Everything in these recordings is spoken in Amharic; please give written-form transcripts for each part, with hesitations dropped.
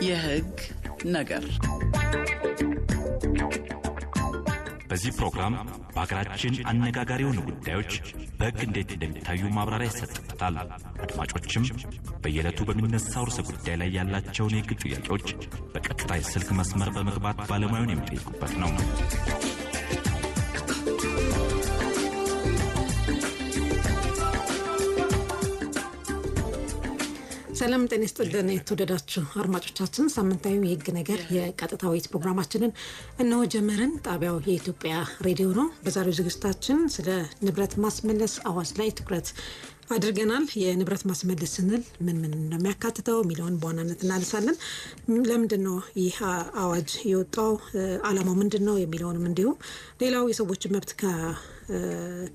የህግ ነገር በዚህ ፕሮግራም በአገራችን አነጋጋሪ የሆኑ ጉዳዮች በህግ እንዴት እንደሚታዩ ማብራሪያ ይሰጥበታል። አድማጮችም በየዕለቱ በሚነሳው ርዕሰ ጉዳይ ላይ ያላቸውን የህግ ጥያቄዎች በቀጥታ የስልክ መስመር በመግባት ባለሙያውን የሚጠይቁበት ነው። ሰላም ጤና ይስጥልን የተወደዳችሁ አድማጮቻችን፣ ሳምንታዊ የህግ ነገር የቀጥታዊት ፕሮግራማችንን እነሆ ጀመርን። ጣቢያው የኢትዮጵያ ሬዲዮ ነው። በዛሬው ዝግጅታችን ስለ ንብረት ማስመለስ አዋጅ ላይ ትኩረት አድርገናል። የንብረት ማስመለስ ስንል ምን እንደሚያካትተው ሚሊዮን በዋናነት እናነሳለን። ለምንድነው ይህ አዋጅ የወጣው፣ አላማው ምንድነው የሚለውንም እንዲሁ ሌላው የሰዎች መብት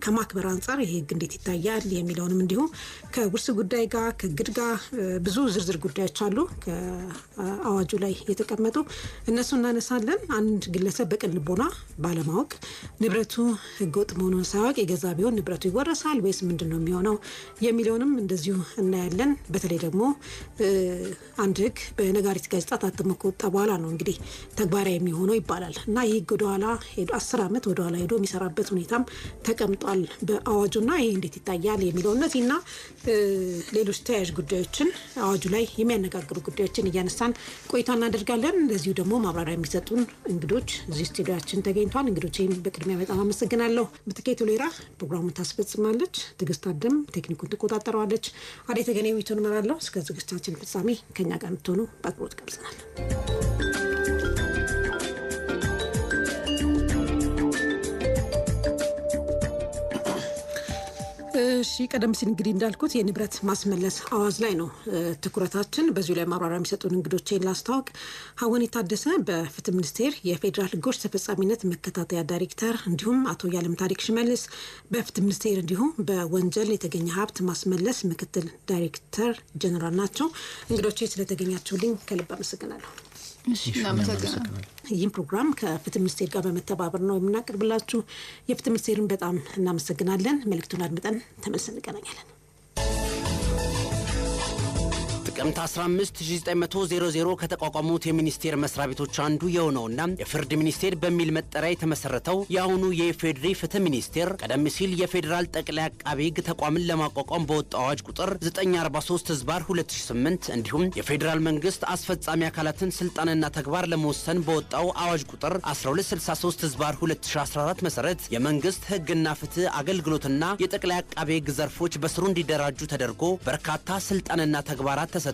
ከማክበር አንፃር ይሄ ህግ እንዴት ይታያል የሚለውንም እንዲሁ ከውርስ ጉዳይ ጋር ከግድ ጋር ብዙ ዝርዝር ጉዳዮች አሉ ከአዋጁ ላይ የተቀመጡ፣ እነሱ እናነሳለን። አንድ ግለሰብ በቅን ልቦና ባለማወቅ ንብረቱ ህገወጥ መሆኑን ሳያውቅ የገዛ ቢሆን ንብረቱ ይወረሳል ወይስ ምንድነው የሚሆነው የሚለውንም እንደዚሁ እናያለን። በተለይ ደግሞ አንድ ህግ በነጋሪት ጋዜጣ ታትሞ ከወጣ በኋላ ነው እንግዲህ ተግባራዊ የሚሆነው ይባላል እና ይህ ህግ ወደኋላ ሄዶ 10 ዓመት ወደኋላ ሄዶ የሚሰራበት ሁኔታም ተቀምጧል በአዋጁና ይሄ እንዴት ይታያል የሚለው እነዚህና ሌሎች ተያያዥ ጉዳዮችን አዋጁ ላይ የሚያነጋግሩ ጉዳዮችን እያነሳን ቆይታ እናደርጋለን። እንደዚሁ ደግሞ ማብራሪያ የሚሰጡን እንግዶች እዚህ ስቱዲዮአችን ተገኝተዋል። እንግዶቼን በቅድሚያ በጣም አመሰግናለሁ። ምትኬቱ ሌራ ፕሮግራሙን ታስፈጽማለች፣ ትግስት አደም ቴክኒኩን ትቆጣጠራለች፣ አዴ ተገኔው ይቱን መራለሁ። እስከ ዝግጅታችን ፍጻሜ ከኛ ጋር እንድትሆኑ በአክብሮት ጋብዘናል። እሺ፣ ቀደም ሲል እንግዲህ እንዳልኩት የንብረት ማስመለስ አዋጅ ላይ ነው ትኩረታችን። በዚሁ ላይ ማብራሪያ የሚሰጡን እንግዶቼን ላስታውቅ። ሀወኒ ታደሰ በፍትህ ሚኒስቴር የፌዴራል ህጎች ተፈጻሚነት መከታተያ ዳይሬክተር፣ እንዲሁም አቶ ያለም ታሪክ ሽመልስ በፍትህ ሚኒስቴር እንዲሁም በወንጀል የተገኘ ሀብት ማስመለስ ምክትል ዳይሬክተር ጀነራል ናቸው። እንግዶቼ ስለተገኛችሁልኝ ከልብ አመሰግናለሁ። እሺ፣ እናመሰግናለን። ይህን ፕሮግራም ከፍትህ ሚኒስቴር ጋር በመተባበር ነው የምናቀርብላችሁ። የፍትህ ሚኒስቴርን በጣም እናመሰግናለን። መልእክቱን አድምጠን ተመልሰን እንገናኛለን። ጥቅምት 15 1900 ከተቋቋሙት የሚኒስቴር መስሪያ ቤቶች አንዱ የሆነውና የፍርድ ሚኒስቴር በሚል መጠሪያ የተመሰረተው የአሁኑ የኢፌዴሪ ፍትህ ሚኒስቴር ቀደም ሲል የፌዴራል ጠቅላይ አቃቤ ህግ ተቋምን ለማቋቋም በወጣው አዋጅ ቁጥር 943/2008 እንዲሁም የፌዴራል መንግስት አስፈጻሚ አካላትን ስልጣንና ተግባር ለመወሰን በወጣው አዋጅ ቁጥር 1263/2014 መሰረት የመንግስት ህግና ፍትህ አገልግሎትና የጠቅላይ አቃቤ ህግ ዘርፎች በስሩ እንዲደራጁ ተደርጎ በርካታ ስልጣንና ተግባራት ተሰጥቶት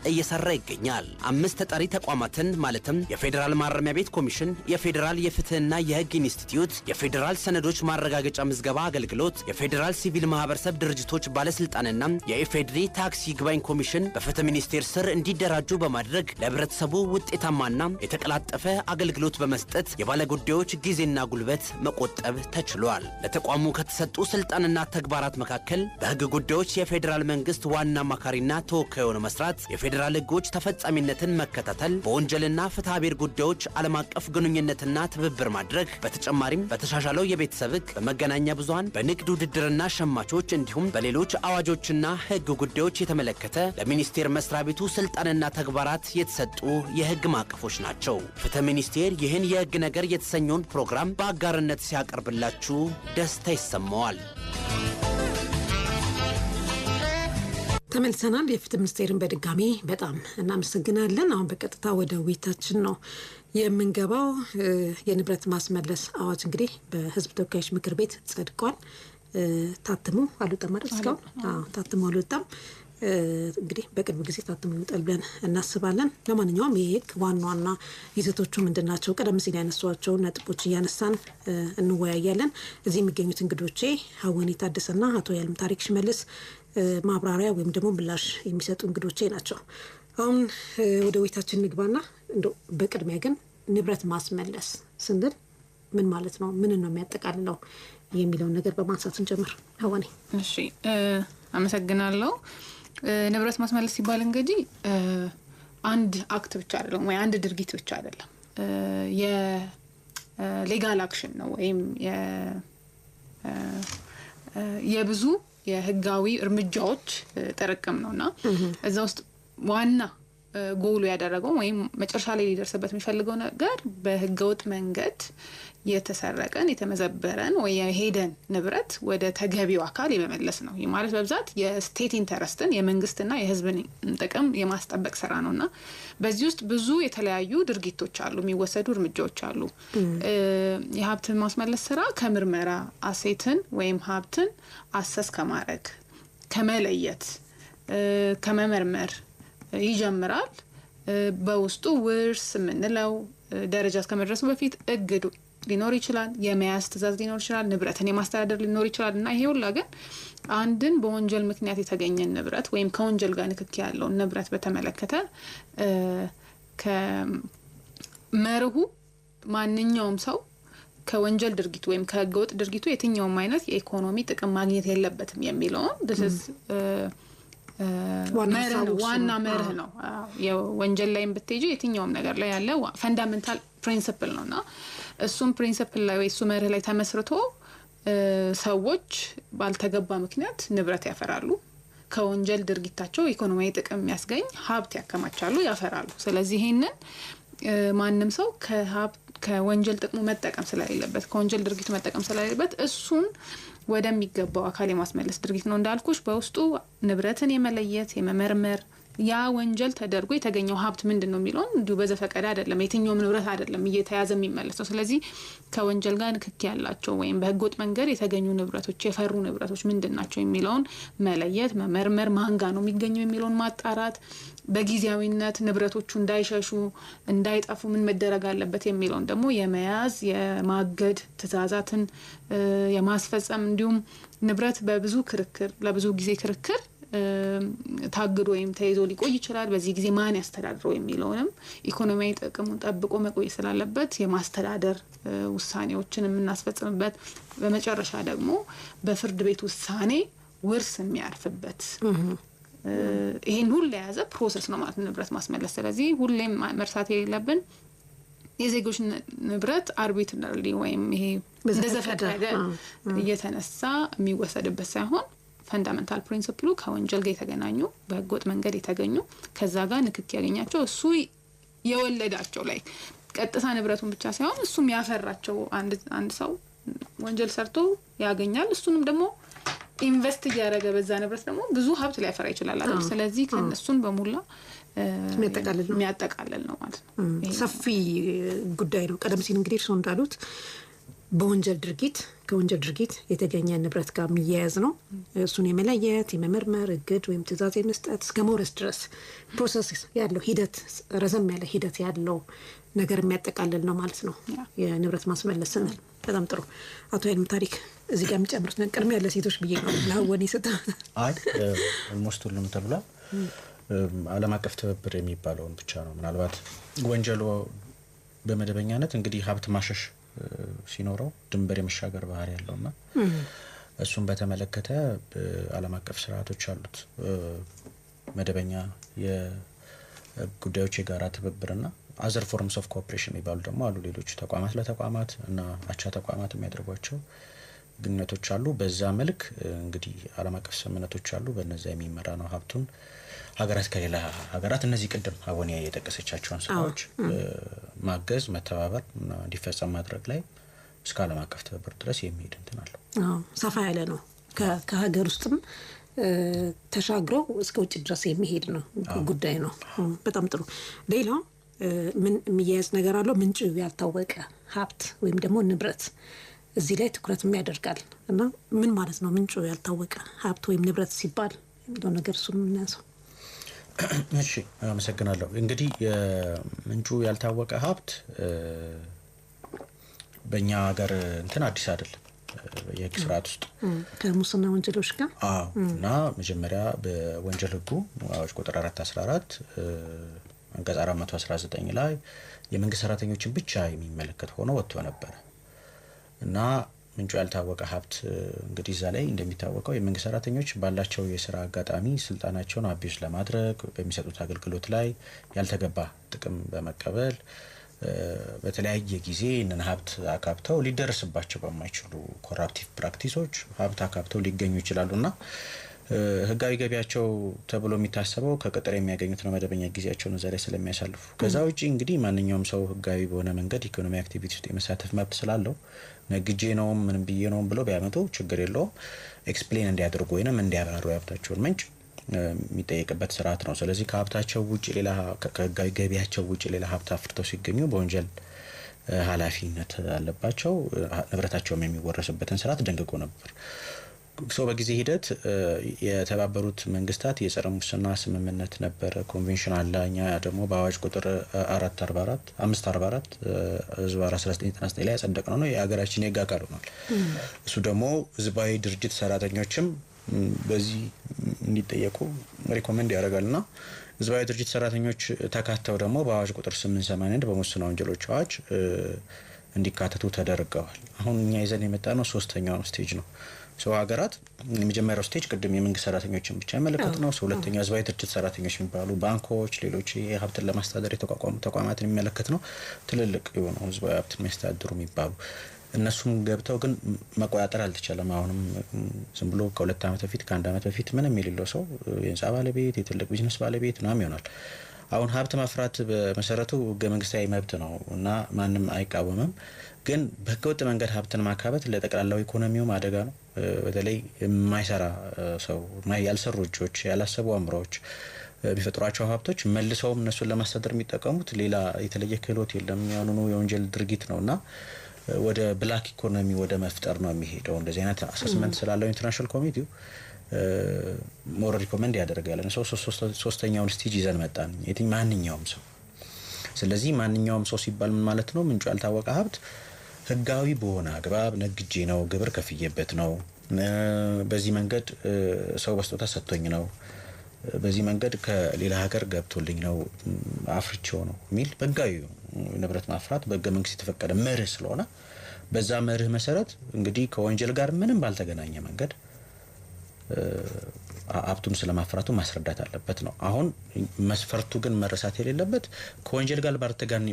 እየሰራ ይገኛል። 5 ተጠሪ ተቋማትን ማለትም የፌዴራል ማረሚያ ቤት ኮሚሽን፣ የፌዴራል የፍትህና የህግ ኢንስቲትዩት፣ የፌዴራል ሰነዶች ማረጋገጫ ምዝገባ አገልግሎት፣ የፌዴራል ሲቪል ማህበረሰብ ድርጅቶች ባለስልጣንና የኢፌዴሪ ታክስ ይግባኝ ኮሚሽን በፍትህ ሚኒስቴር ስር እንዲደራጁ በማድረግ ለህብረተሰቡ ውጤታማና የተቀላጠፈ አገልግሎት በመስጠት የባለጉዳዮች ጊዜና ጉልበት መቆጠብ ተችሏል። ለተቋሙ ከተሰጡ ስልጣንና ተግባራት መካከል በህግ ጉዳዮች የፌዴራል መንግስት ዋና አማካሪና ተወካይ ሆኖ መስራት፣ የፌዴራል ህጎች ተፈጻሚነትን መከታተል፣ በወንጀልና ፍትሐ ብሔር ጉዳዮች ዓለም አቀፍ ግንኙነትና ትብብር ማድረግ፣ በተጨማሪም በተሻሻለው የቤተሰብ ህግ፣ በመገናኛ ብዙሃን፣ በንግድ ውድድርና ሸማቾች እንዲሁም በሌሎች አዋጆችና ህግ ጉዳዮች የተመለከተ ለሚኒስቴር መስሪያ ቤቱ ስልጣንና ተግባራት የተሰጡ የህግ ማዕቀፎች ናቸው። ፍትህ ሚኒስቴር ይህን የህግ ነገር የተሰኘውን ፕሮግራም በአጋርነት ሲያቀርብላችሁ ደስታ ይሰማዋል። ተመልሰናል። የፍትህ ሚኒስቴርን በድጋሚ በጣም እናመሰግናለን። አሁን በቀጥታ ወደ ውይይታችን ነው የምንገባው። የንብረት ማስመለስ አዋጅ እንግዲህ በህዝብ ተወካዮች ምክር ቤት ጸድቋል። ታትሞ አልወጣም ማለት እስካሁን ታትሞ አልወጣም። እንግዲህ በቅርብ ጊዜ ታትሞ ይወጣል ብለን እናስባለን። ለማንኛውም ይሄ ዋና ዋና ይዘቶቹ ምንድናቸው? ቀደም ሲል ያነሷቸው ነጥቦች እያነሳን እንወያያለን። እዚህ የሚገኙት እንግዶቼ ሀወኒ ታደሰና አቶ ያለም ታሪክ ሽመልስ ማብራሪያ ወይም ደግሞ ምላሽ የሚሰጡ እንግዶቼ ናቸው። አሁን ወደ ውይይታችን ንግባና እንደው በቅድሚያ ግን ንብረት ማስመለስ ስንል ምን ማለት ነው? ምን ነው የሚያጠቃልለው የሚለውን ነገር በማንሳት እንጀምር። ሀወኒ። እሺ፣ አመሰግናለሁ። ንብረት ማስመለስ ሲባል እንግዲህ አንድ አክት ብቻ አይደለም ወይ አንድ ድርጊት ብቻ አይደለም። የሌጋል አክሽን ነው ወይም የብዙ የህጋዊ እርምጃዎች ተረከም ነውና እዛ ውስጥ ዋና ጎሉ ያደረገው ወይም መጨረሻ ላይ ሊደርስበት የሚፈልገው ነገር በህገወጥ መንገድ የተሰረቀን የተመዘበረን ወይ የሄደን ንብረት ወደ ተገቢው አካል የመመለስ ነው። ይህ ማለት በብዛት የስቴት ኢንተረስትን የመንግስትና የህዝብን ጥቅም የማስጠበቅ ስራ ነውና በዚህ ውስጥ ብዙ የተለያዩ ድርጊቶች አሉ፣ የሚወሰዱ እርምጃዎች አሉ። የሀብት ማስመለስ ስራ ከምርመራ አሴትን ወይም ሀብትን አሰስ ከማድረግ ከመለየት ከመመርመር ይጀምራል። በውስጡ ውርስ የምንለው ደረጃ እስከመድረሱ በፊት እግድ ሊኖር ይችላል፣ የመያዝ ትእዛዝ ሊኖር ይችላል፣ ንብረትን የማስተዳደር ሊኖር ይችላል እና ይሄ ሁላ ግን አንድን በወንጀል ምክንያት የተገኘን ንብረት ወይም ከወንጀል ጋር ንክኪ ያለውን ንብረት በተመለከተ ከመርሁ ማንኛውም ሰው ከወንጀል ድርጊቱ ወይም ከህገወጥ ድርጊቱ የትኛውም አይነት የኢኮኖሚ ጥቅም ማግኘት የለበትም የሚለውን ዋና መርህ ነው። የወንጀል ላይም ብትሄጂ የትኛውም ነገር ላይ ያለ ፈንዳሜንታል ፕሪንሲፕል ነውና እሱም ፕሪንሲፕል ላይ ወይ እሱ መርህ ላይ ተመስርቶ ሰዎች ባልተገባ ምክንያት ንብረት ያፈራሉ። ከወንጀል ድርጊታቸው ኢኮኖሚያዊ ጥቅም የሚያስገኝ ሀብት ያከማቻሉ፣ ያፈራሉ። ስለዚህ ይሄንን ማንም ሰው ከወንጀል ጥቅሙ መጠቀም ስለሌለበት ከወንጀል ድርጊቱ መጠቀም ስለሌለበት እሱን ወደሚገባው አካል የማስመለስ ድርጊት ነው። እንዳልኩሽ በውስጡ ንብረትን የመለየት የመመርመር ያ ወንጀል ተደርጎ የተገኘው ሀብት ምንድነው የሚለውን እንዲሁ በዘፈቀደ አይደለም፣ የትኛውም ንብረት አይደለም እየተያዘ የሚመለሰው። ስለዚህ ከወንጀል ጋር ንክኪ ያላቸው ወይም በህገወጥ መንገድ የተገኙ ንብረቶች የፈሩ ንብረቶች ምንድናቸው የሚለውን መለየት መመርመር፣ ማንጋ ነው የሚገኘው የሚለውን ማጣራት፣ በጊዜያዊነት ንብረቶቹ እንዳይሸሹ እንዳይጠፉ ምን መደረግ አለበት የሚለውን ደግሞ የመያዝ የማገድ ትእዛዛትን የማስፈጸም እንዲሁም ንብረት በብዙ ክርክር ለብዙ ጊዜ ክርክር ታግዶ ወይም ተይዞ ሊቆይ ይችላል። በዚህ ጊዜ ማን ያስተዳድረው የሚለውንም ኢኮኖሚያዊ ጥቅሙን ጠብቆ መቆየት ስላለበት የማስተዳደር ውሳኔዎችን የምናስፈጽምበት በመጨረሻ ደግሞ በፍርድ ቤት ውሳኔ ውርስ የሚያርፍበት ይሄን ሁሉ የያዘ ፕሮሰስ ነው ማለት ንብረት ማስመለስ። ስለዚህ ሁሌም መርሳት የሌለብን የዜጎች ንብረት አርቢትራሪ ወይም ይሄ እንደዘፈቀደ እየተነሳ የሚወሰድበት ሳይሆን ፈንዳሜንታል ፕሪንሲፕሉ ከወንጀል ጋር የተገናኙ በህገወጥ መንገድ የተገኙ ከዛ ጋር ንክኪ ያገኛቸው እሱ የወለዳቸው ላይ ቀጥታ ንብረቱን ብቻ ሳይሆን እሱም ያፈራቸው አንድ ሰው ወንጀል ሰርቶ ያገኛል። እሱንም ደግሞ ኢንቨስት እያደረገ በዛ ንብረት ደግሞ ብዙ ሀብት ሊያፈራ ይችላል አይደል? ስለዚህ ከነሱን በሙላ የሚያጠቃልል ነው ማለት ነው። ሰፊ ጉዳይ ነው። ቀደም ሲል እንግዲህ እርሶ እንዳሉት በወንጀል ድርጊት ከወንጀል ድርጊት የተገኘ ንብረት ጋር የሚያያዝ ነው። እሱን የመለየት የመመርመር እግድ ወይም ትእዛዝ የመስጠት እስከ መውረስ ድረስ ፕሮሰስ ያለው ሂደት ረዘም ያለ ሂደት ያለው ነገር የሚያጠቃልል ነው ማለት ነው የንብረት ማስመለስ ስንል። በጣም ጥሩ። አቶ ኃይሉ ታሪክ እዚህ ጋር የሚጨምሩት ነገር ያለ ሴቶች ብዬ ነው ለወኔ ሰጣ ኦልሞስት ሁሉም ተብሏል። ዓለም አቀፍ ትብብር የሚባለውን ብቻ ነው ምናልባት ወንጀሉ በመደበኛነት እንግዲህ ሀብት ማሸሽ ሲኖረው ድንበር የመሻገር ባህሪ ያለውና እሱን በተመለከተ ዓለም አቀፍ ስርዓቶች አሉት። መደበኛ የጉዳዮች የጋራ ትብብርና አዘር ፎርምስ ኦፍ ኮኦፕሬሽን የሚባሉ ደግሞ አሉ። ሌሎች ተቋማት ለተቋማት እና አቻ ተቋማት የሚያደርጓቸው ግንኙነቶች አሉ። በዛ መልክ እንግዲህ ዓለም አቀፍ ስምምነቶች አሉ። በእነዛ የሚመራ ነው ሀብቱን ሀገራት ከሌላ ሀገራት እነዚህ ቅድም አቦኒያ የጠቀሰቻቸውን ስራዎች ማገዝ መተባበር እና እንዲፈጸም ማድረግ ላይ እስከ ዓለም አቀፍ ትብብር ድረስ የሚሄድ እንትን አለው። ሰፋ ያለ ነው። ከሀገር ውስጥም ተሻግረው እስከ ውጭ ድረስ የሚሄድ ነው ጉዳይ ነው። በጣም ጥሩ። ሌላው ምን የሚያያዝ ነገር አለው? ምንጩ ያልታወቀ ሀብት ወይም ደግሞ ንብረት እዚህ ላይ ትኩረት የሚያደርጋል እና ምን ማለት ነው ምንጩ ያልታወቀ ሀብት ወይም ንብረት ሲባል የሚለው ነገር እሱን የምናያዘው። እሺ አመሰግናለሁ። እንግዲህ የምንጩ ያልታወቀ ሀብት በእኛ ሀገር እንትን አዲስ አይደለም። የህግ ስርዓት ውስጥ ከሙስና ወንጀሎች ጋር እና መጀመሪያ በወንጀል ህጉ አዋጅ ቁጥር 414 አንቀጽ 419 ላይ የመንግስት ሰራተኞችን ብቻ የሚመለከት ሆኖ ወጥቶ ነበር እና ምንጩ ያልታወቀ ሀብት እንግዲህ እዛ ላይ እንደሚታወቀው የመንግስት ሰራተኞች ባላቸው የስራ አጋጣሚ ስልጣናቸውን አቢዩዝ ለማድረግ በሚሰጡት አገልግሎት ላይ ያልተገባ ጥቅም በመቀበል በተለያየ ጊዜ እነን ሀብት አካብተው ሊደርስባቸው በማይችሉ ኮራፕቲቭ ፕራክቲሶች ሀብት አካብተው ሊገኙ ይችላሉና ህጋዊ ገቢያቸው ተብሎ የሚታሰበው ከቅጥር የሚያገኙት ነው መደበኛ ጊዜያቸውን እዛ ላይ ስለሚያሳልፉ። ከዛ ውጪ እንግዲህ ማንኛውም ሰው ህጋዊ በሆነ መንገድ ኢኮኖሚ አክቲቪቲ ውስጥ የመሳተፍ መብት ስላለው ነግጄ ነው ምንም ብዬ ነው ብሎ ቢያመጡ ችግር የለውም። ኤክስፕሌን እንዲያደርጉ ወይንም እንዲያብራሩ የሀብታቸውን ምንጭ የሚጠየቅበት ስርዓት ነው። ስለዚህ ከሀብታቸው ውጪ ሌላ ከህጋዊ ገቢያቸው ውጪ ሌላ ሀብት አፍርተው ሲገኙ በወንጀል ኃላፊነት አለባቸው። ንብረታቸውም የሚወረስበትን ስርዓት ደንግጎ ነበር። ሶ በጊዜ ሂደት የተባበሩት መንግስታት የጸረ ሙስና ስምምነት ነበረ፣ ኮንቬንሽን አለ። እኛ ደግሞ በአዋጅ ቁጥር 544 ህዝባዊ 1999 ላይ ያጸደቅነው ነው የሀገራችን የህግ አካል ሆኗል። እሱ ደግሞ ህዝባዊ ድርጅት ሰራተኞችም በዚህ እንዲጠየቁ ሪኮመንድ ያደርጋልና ህዝባዊ ድርጅት ሰራተኞች ተካተው ደግሞ በአዋጅ ቁጥር 881 በሙስና ወንጀሎች አዋጅ እንዲካተቱ ተደርገዋል። አሁን እኛ ይዘን የመጣ ነው ሶስተኛው ስቴጅ ነው። ሰው ሀገራት የመጀመሪያው ስቴጅ ቅድም የመንግስት ሰራተኞችን ብቻ የሚመለከት ነው። ሁለተኛው ህዝባዊ ድርጅት ሰራተኞች የሚባሉ ባንኮች፣ ሌሎች የሀብትን ለማስተዳደር የተቋቋሙ ተቋማትን የሚመለከት ነው። ትልልቅ የሆኑ ህዝባዊ ሀብት የሚያስተዳድሩ የሚባሉ እነሱም ገብተው ግን መቆጣጠር አልተቻለም። አሁንም ዝም ብሎ ከ2 ዓመት በፊት ከ1 ዓመት በፊት ምንም የሌለው ሰው የህንጻ ባለቤት የትልቅ ቢዝነስ ባለቤት ምናምን ይሆናል። አሁን ሀብት ማፍራት በመሰረቱ ህገ መንግስታዊ መብት ነው እና ማንም አይቃወምም። ግን በህገወጥ መንገድ ሀብትን ማካበት ለጠቅላላው ኢኮኖሚውም አደጋ ነው። በተለይ የማይሰራ ሰው ያልሰሩ እጆች ያላሰቡ አእምሮዎች ቢፈጥሯቸው ሀብቶች መልሰውም እነሱን ለማስተዳደር የሚጠቀሙት ሌላ የተለየ ክህሎት የለም። ያንኑ የወንጀል ድርጊት ነውና ወደ ብላክ ኢኮኖሚ ወደ መፍጠር ነው የሚሄደው። እንደዚህ አይነት አሰስመንት ስላለው ኢንተርናሽናል ኮሚቴው ሞር ሪኮመንድ ያደርጋል። ሶስተኛውን ስቴጅ ይዘን መጣን። ማንኛውም ሰው ስለዚህ ማንኛውም ሰው ሲባል ምን ማለት ነው? ምንጩ ያልታወቀ ሀብት ህጋዊ በሆነ አግባብ ነግጄ ነው፣ ግብር ከፍዬበት ነው፣ በዚህ መንገድ ሰው በስጦታ ሰጥቶኝ ነው፣ በዚህ መንገድ ከሌላ ሀገር ገብቶልኝ ነው፣ አፍርቼው ነው የሚል በህጋዊ ንብረት ማፍራት በህገ መንግስት የተፈቀደ መርህ ስለሆነ በዛ መርህ መሰረት እንግዲህ ከወንጀል ጋር ምንም ባልተገናኘ መንገድ ሀብቱን ስለማፍራቱ ማስረዳት አለበት ነው። አሁን መስፈርቱ ግን መረሳት የሌለበት ከወንጀል ጋር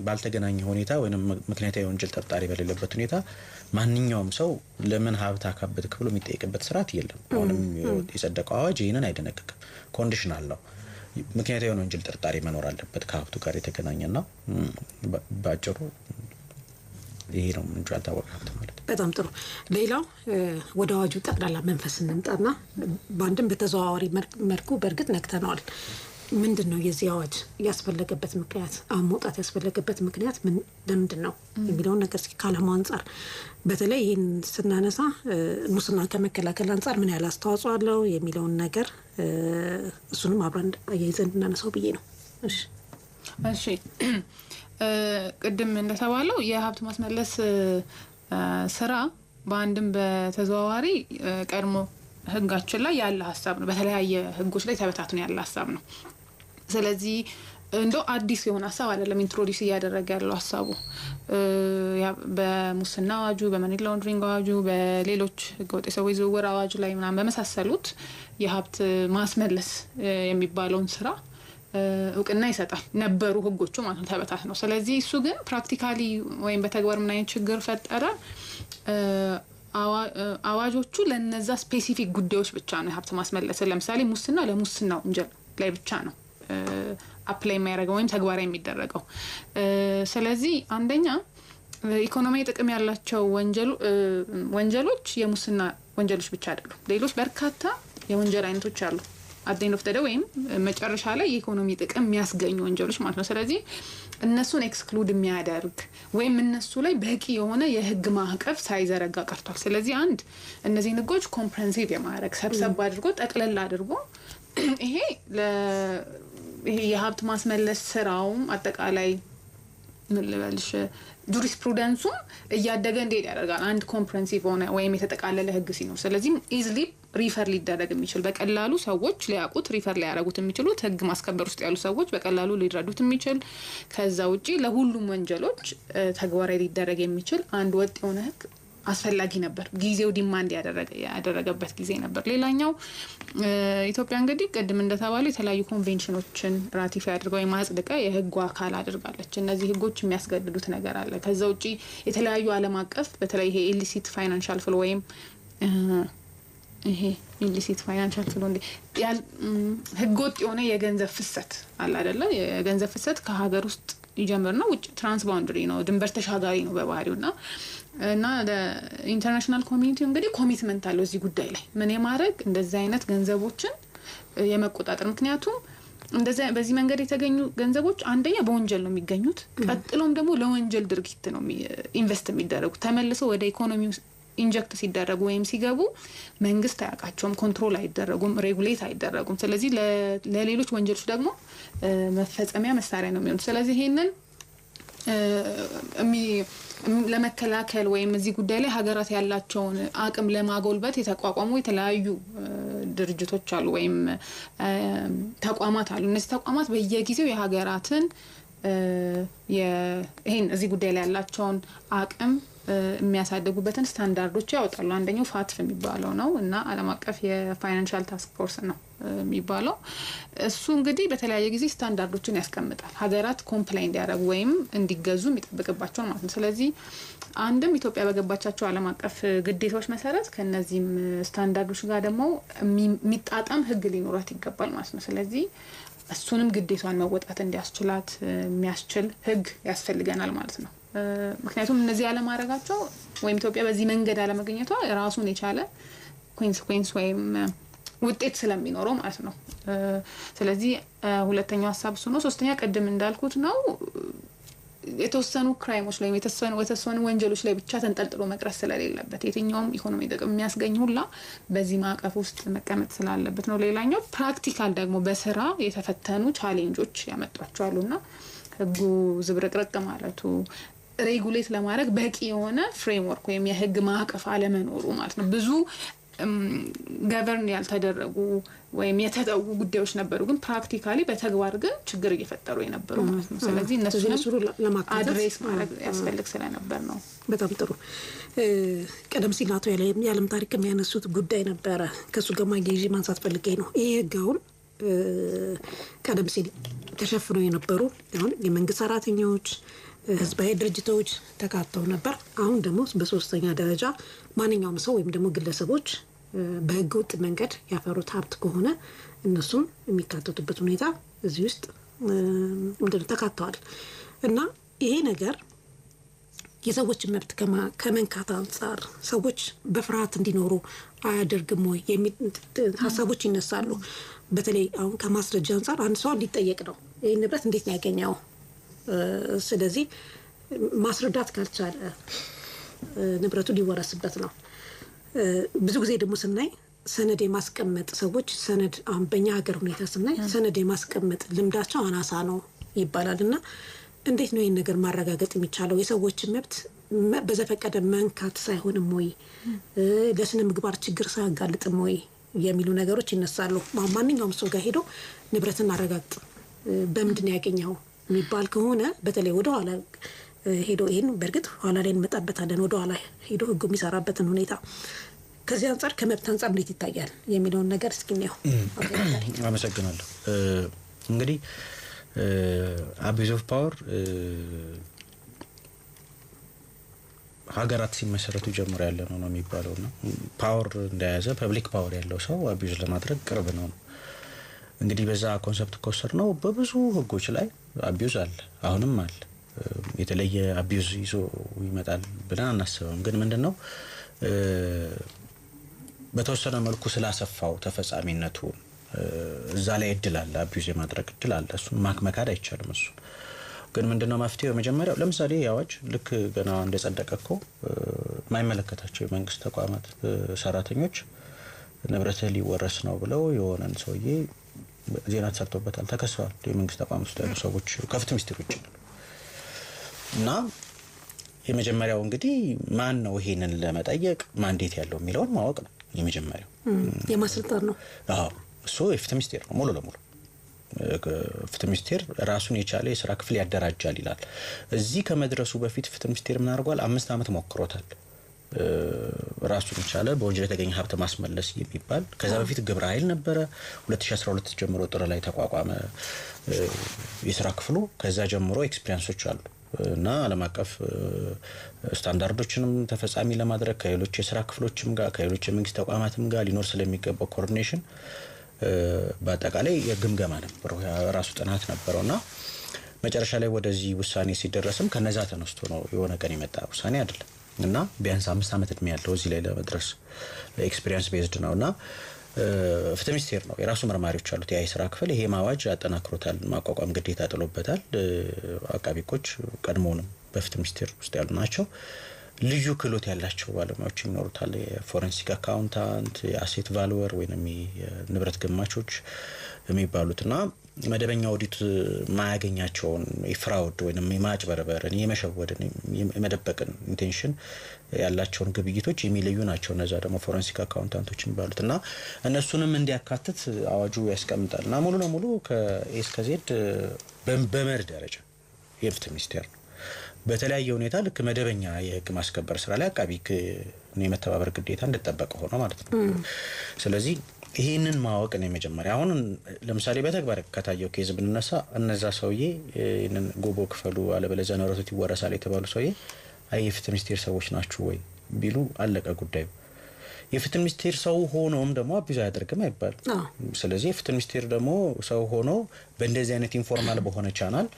ባልተገናኘ ሁኔታ ወይም ምክንያታዊ የወንጀል ጠርጣሪ በሌለበት ሁኔታ ማንኛውም ሰው ለምን ሀብት አካበትክ ብሎ የሚጠየቅበት ስርዓት የለም። አሁንም የጸደቀው አዋጅ ይህንን አይደነቅቅም። ኮንዲሽናል ነው። ምክንያታዊ የሆነ ወንጀል ጠርጣሪ መኖር አለበት ከሀብቱ ጋር የተገናኘና ባጭሩ ይሄ ነው ምንጩ ያልታወቀ ሀብት ማለት። በጣም ጥሩ። ሌላው ወደ አዋጁ ጠቅላላ መንፈስ እንምጣና በአንድም በተዘዋዋሪ መልኩ በእርግጥ ነክተነዋል። ምንድን ነው የዚህ አዋጅ ያስፈለገበት ምክንያት፣ አሁን መውጣት ያስፈለገበት ምክንያት ለምንድን ነው የሚለውን ነገር እስኪ ከዓላማው አንጻር በተለይ ይህን ስናነሳ ሙስና ከመከላከል አንጻር ምን ያህል አስተዋጽኦ አለው የሚለውን ነገር እሱንም አብረን አያይዘን እናነሳው ብዬ ነው። እሺ ቅድም እንደተባለው የሀብት ማስመለስ ስራ በአንድም በተዘዋዋሪ ቀድሞ ህጋችን ላይ ያለ ሀሳብ ነው። በተለያየ ህጎች ላይ ተበታትኖ ያለ ሀሳብ ነው። ስለዚህ እንደው አዲስ የሆነ ሀሳብ አይደለም ኢንትሮዲዩስ እያደረገ ያለው ሀሳቡ በሙስና አዋጁ፣ በመኒ ላውንድሪንግ አዋጁ፣ በሌሎች ህገወጥ የሰዎች ዝውውር አዋጁ ላይ ምናምን በመሳሰሉት የሀብት ማስመለስ የሚባለውን ስራ እውቅና ይሰጣል። ነበሩ ህጎቹ ማለት ነው ተበታትነው። ስለዚህ እሱ ግን ፕራክቲካሊ ወይም በተግባር ምን አይነት ችግር ፈጠረ? አዋጆቹ ለነዛ ስፔሲፊክ ጉዳዮች ብቻ ነው ሀብት ማስመለስ። ለምሳሌ ሙስና ለሙስና ወንጀል ላይ ብቻ ነው አፕላይ የሚያደርገው ወይም ተግባራዊ የሚደረገው። ስለዚህ አንደኛ ኢኮኖሚያዊ ጥቅም ያላቸው ወንጀሎች የሙስና ወንጀሎች ብቻ አይደሉም። ሌሎች በርካታ የወንጀል አይነቶች አሉ አደኝ ወፍተደ ወይም መጨረሻ ላይ የኢኮኖሚ ጥቅም የሚያስገኙ ወንጀሎች ማለት ነው። ስለዚህ እነሱን ኤክስክሉድ የሚያደርግ ወይም እነሱ ላይ በቂ የሆነ የህግ ማዕቀፍ ሳይዘረጋ ቀርቷል። ስለዚህ አንድ እነዚህን ህጎች ኮምፕሬሄንሲቭ የማድረግ ሰብሰብ አድርጎ ጠቅለል አድርጎ ይሄ የሀብት ማስመለስ ስራውም አጠቃላይ ምን ልበልሽ ጁሪስፕሩደንሱም እያደገ እንዲሄድ ያደርጋል። አንድ ኮምፕሬሄንሲቭ ሆነ ወይም የተጠቃለለ ህግ ሲኖር ስለዚህ ኢዝሊ ሪፈር ሊደረግ የሚችል በቀላሉ ሰዎች ሊያውቁት ሪፈር ሊያደርጉት የሚችሉት ህግ ማስከበር ውስጥ ያሉ ሰዎች በቀላሉ ሊረዱት የሚችል ከዛ ውጪ ለሁሉም ወንጀሎች ተግባራዊ ሊደረግ የሚችል አንድ ወጥ የሆነ ህግ አስፈላጊ ነበር። ጊዜው ዲማንድ ያደረገበት ጊዜ ነበር። ሌላኛው ኢትዮጵያ እንግዲህ ቅድም እንደተባለው የተለያዩ ኮንቬንሽኖችን ራቲፋይ አድርገው የማጽደቅ የህጉ አካል አድርጋለች። እነዚህ ህጎች የሚያስገድዱት ነገር አለ። ከዛ ውጪ የተለያዩ ዓለም አቀፍ በተለይ ይሄ ኢሊሲት ፋይናንሻል ፍሎ ወይም ይሄ ኢሊሲት ፋይናንሻል ፍሎ ህገወጥ የሆነ የገንዘብ ፍሰት አለ አይደለ? የገንዘብ ፍሰት ከሀገር ውስጥ ይጀምርና ውጭ ትራንስ ባውንደሪ ነው፣ ድንበር ተሻጋሪ ነው በባህሪውና ኢንተርናሽናል ኮሚኒቲ እንግዲህ ኮሚትመንት አለው እዚህ ጉዳይ ላይ ምን የማድረግ እንደዚህ አይነት ገንዘቦችን የመቆጣጠር። ምክንያቱም እንደዚህ በዚህ መንገድ የተገኙ ገንዘቦች አንደኛ በወንጀል ነው የሚገኙት፣ ቀጥሎም ደግሞ ለወንጀል ድርጊት ነው ኢንቨስት የሚደረጉት። ተመልሰው ወደ ኢኮኖሚው ኢንጀክት ሲደረጉ ወይም ሲገቡ መንግስት አያውቃቸውም፣ ኮንትሮል አይደረጉም፣ ሬጉሌት አይደረጉም። ስለዚህ ለሌሎች ወንጀሎች ደግሞ መፈጸሚያ መሳሪያ ነው የሚሆኑት። ስለዚህ ይሄንን ለመከላከል ወይም እዚህ ጉዳይ ላይ ሀገራት ያላቸውን አቅም ለማጎልበት የተቋቋሙ የተለያዩ ድርጅቶች አሉ ወይም ተቋማት አሉ። እነዚህ ተቋማት በየጊዜው የሀገራትን ይሄን እዚህ ጉዳይ ላይ ያላቸውን አቅም የሚያሳድጉበትን ስታንዳርዶች ያወጣሉ። አንደኛው ፋትፍ የሚባለው ነው እና ዓለም አቀፍ የፋይናንሻል ታስክ ፎርስ ነው የሚባለው። እሱ እንግዲህ በተለያየ ጊዜ ስታንዳርዶችን ያስቀምጣል፣ ሀገራት ኮምፕላይ እንዲያደርጉ ወይም እንዲገዙ የሚጠብቅባቸው ማለት ነው። ስለዚህ አንድም ኢትዮጵያ በገባቻቸው ዓለም አቀፍ ግዴታዎች መሰረት ከነዚህም ስታንዳርዶች ጋር ደግሞ የሚጣጣም ህግ ሊኖራት ይገባል ማለት ነው። ስለዚህ እሱንም ግዴታዋን መወጣት እንዲያስችላት የሚያስችል ህግ ያስፈልገናል ማለት ነው። ምክንያቱም እነዚህ አለማድረጋቸው ወይም ኢትዮጵያ በዚህ መንገድ አለመገኘቷ ራሱን የቻለ ኮንሲኩዌንስ ወይም ውጤት ስለሚኖረው ማለት ነው። ስለዚህ ሁለተኛው ሀሳብ እሱ ነው። ሶስተኛ ቀደም እንዳልኩት ነው የተወሰኑ ክራይሞች ላይ የተወሰኑ ወንጀሎች ላይ ብቻ ተንጠልጥሎ መቅረት ስለሌለበት የትኛውም ኢኮኖሚ ጥቅም የሚያስገኝ ሁላ በዚህ ማዕቀፍ ውስጥ መቀመጥ ስላለበት ነው። ሌላኛው ፕራክቲካል ደግሞ በስራ የተፈተኑ ቻሌንጆች ያመጣቸዋሉና ህጉ ዝብርቅርቅ ማለቱ ሬጉሌት ለማድረግ በቂ የሆነ ፍሬምወርክ ወይም የህግ ማዕቀፍ አለመኖሩ ማለት ነው። ብዙ ገቨርን ያልተደረጉ ወይም የተጠው ጉዳዮች ነበሩ፣ ግን ፕራክቲካሊ በተግባር ግን ችግር እየፈጠሩ የነበሩ ማለት ነው። ስለዚህ እነሱንም አድሬስ ማድረግ ያስፈልግ ስለነበር ነው። በጣም ጥሩ። ቀደም ሲል አቶ የዓለም ታሪክ የሚያነሱት ጉዳይ ነበረ፣ ከሱ ጋር ማያይዤ ማንሳት ፈልጌ ነው። ይሄ ህግ አሁን ቀደም ሲል ተሸፍነው የነበሩ አሁን የመንግስት ሰራተኞች፣ ህዝባዊ ድርጅቶች ተካተው ነበር። አሁን ደግሞ በሶስተኛ ደረጃ ማንኛውም ሰው ወይም ደግሞ ግለሰቦች በህገ ወጥ መንገድ ያፈሩት ሀብት ከሆነ እነሱም የሚካተቱበት ሁኔታ እዚህ ውስጥ ምንድነው ተካተዋል። እና ይሄ ነገር የሰዎችን መብት ከመንካት አንጻር ሰዎች በፍርሃት እንዲኖሩ አያደርግም ወይ የሚል ሀሳቦች ይነሳሉ። በተለይ አሁን ከማስረጃ አንጻር አንድ ሰው እንዲጠየቅ ነው ይሄን ንብረት እንዴት ነው ያገኘው። ስለዚህ ማስረዳት ካልቻለ ንብረቱ ሊወረስበት ነው። ብዙ ጊዜ ደግሞ ስናይ ሰነድ የማስቀመጥ ሰዎች ሰነድ አሁን በእኛ ሀገር ሁኔታ ስናይ ሰነድ የማስቀመጥ ልምዳቸው አናሳ ነው ይባላል። እና እንዴት ነው ይህን ነገር ማረጋገጥ የሚቻለው? የሰዎችን መብት በዘፈቀደ መንካት ሳይሆንም ወይ ለስነ ምግባር ችግር ሳያጋልጥም ወይ የሚሉ ነገሮች ይነሳሉ። ማንኛውም ሰው ጋር ሄዶ ንብረትን አረጋግጥ በምንድን ያገኘው የሚባል ከሆነ በተለይ ወደ ኋላ ሄዶ ይሄን በእርግጥ ኋላ ላይ እንመጣበታለን፣ ወደ ኋላ ሄዶ ህጉ የሚሰራበትን ሁኔታ ከዚህ አንጻር ከመብት አንጻር እንዴት ይታያል የሚለውን ነገር እስኪ ነው። አመሰግናለሁ። እንግዲህ አቢዩዝ ኦፍ ፓወር ሀገራት ሲመሰረቱ ጀምሮ ያለ ነው የሚባለውና ፓወር እንደያዘ ፐብሊክ ፓወር ያለው ሰው አቢዩዝ ለማድረግ ቅርብ ነው። እንግዲህ በዛ ኮንሰፕት ኮስተር ነው በብዙ ህጎች ላይ አቢዩዝ አለ፣ አሁንም አለ። የተለየ አቢዩዝ ይዞ ይመጣል ብለን አናስብም። ግን ምንድነው በተወሰነ መልኩ ስላሰፋው ተፈጻሚነቱ እዛ ላይ እድል አለ፣ አቢዩዝ የማድረግ እድል አለ። እሱን ማክመካድ አይቻልም። እሱ ግን ምንድነው መፍትሄው? መጀመሪያው ለምሳሌ ያዋጅ ልክ ገና እንደጸደቀኮ ማይመለከታቸው የመንግስት ተቋማት ሰራተኞች ንብረት ሊወረስ ነው ብለው የሆነን ሰውዬ ዜና ተሰርቶበታል፣ ተከሰዋል። የመንግስት ተቋም ውስጥ ያሉ ሰዎች ከፍትህ ሚኒስትር ውጭ ነው። እና የመጀመሪያው እንግዲህ ማን ነው ይሄንን ለመጠየቅ ማንዴት ያለው የሚለውን ማወቅ ነው የመጀመሪያው። የማስልጣን ነው። አዎ እሱ የፍትህ ሚኒስቴር ነው ሙሉ ለሙሉ። ፍትህ ሚኒስቴር ራሱን የቻለ የሥራ ክፍል ያደራጃል ይላል። እዚህ ከመድረሱ በፊት ፍትህ ሚኒስቴር ምን አድርጓል? 5 ዓመት ሞክሮታል ራሱን የቻለ በወንጀል የተገኘ ሀብት ማስመለስ የሚባል። ከዛ በፊት ግብረ ኃይል ነበረ 2012 ጀምሮ ጥር ላይ ተቋቋመ የሥራ ክፍሉ። ከዛ ጀምሮ ኤክስፒሪየንሶች አሉ እና ዓለም አቀፍ ስታንዳርዶችንም ተፈጻሚ ለማድረግ ከሌሎች የሥራ ክፍሎችም ጋር ከሌሎች የመንግስት ተቋማትም ጋር ሊኖር ስለሚገባው ኮኦርዲኔሽን በአጠቃላይ የግምገማ ነበረው ራሱ ጥናት ነበረውና መጨረሻ ላይ ወደዚህ ውሳኔ ሲደረስም ከነዛ ተነስቶ ነው የሆነ ቀን የመጣ ውሳኔ አይደለም እና ቢያንስ 5 ዓመት እድሜ ያለው እዚህ ላይ ለመድረስ ኤክስፒሪየንስ ቤዝድ ነውና ፍትህ ሚኒስቴር ነው የራሱ መርማሪዎች አሉት ያ የሥራ ክፍል ይሄ ማዋጅ አጠናክሮታል ማቋቋም ግዴታ ጥሎበታል አቃቤ ሕጎች ቀድሞውንም በፍትህ ሚኒስቴር ውስጥ ያሉ ናቸው ልዩ ክህሎት ያላቸው ባለሙያዎች ይኖሩታል የፎረንሲክ አካውንታንት የአሴት ቫልዩወር ወይንም የንብረት ግማቾች የሚባሉትና መደበኛ ኦዲት ማያገኛቸውን የፍራውድ ወይንም የማጭበርበርን የመሸወድን የመደበቅን ኢንቴንሽን ያላቸውን ግብይቶች የሚለዩ ናቸው እነዛ ደግሞ ፎረንሲክ አካውንታንቶች የሚባሉትና እነሱንም እንዲያካትት አዋጁ ያስቀምጣልና ሙሉ ለሙሉ ከኤ እስከ ዜድ በመር ደረጃ የፍትህ ሚኒስቴር ነው በተለያየ ሁኔታ ልክ መደበኛ የህግ ማስከበር ስራ ላይ አቃቢ የመተባበር ግዴታ እንደተጠበቀ ሆኖ ማለት ነው ስለዚህ ይሄንን ማወቅ ነው መጀመሪያ አሁን ለምሳሌ በተግባር ከታየው ኬዝ ብንነሳ እነዛ ሰውዬ ይሄንን ጎቦ ክፈሉ አለበለዚያ ንብረቱ ይወረሳል የተባሉ ሰውዬ አይ የፍትህ ሚኒስቴር ሰዎች ናችሁ ወይ ቢሉ አለቀ ጉዳዩ የፍትህ ሚኒስቴር ሰው ሆኖም ደግሞ አቢዛ ያደርግም አይባል ስለዚህ የፍትህ ሚኒስቴር ደግሞ ሰው ሆኖ በእንደዚህ አይነት ኢንፎርማል በሆነ ቻናል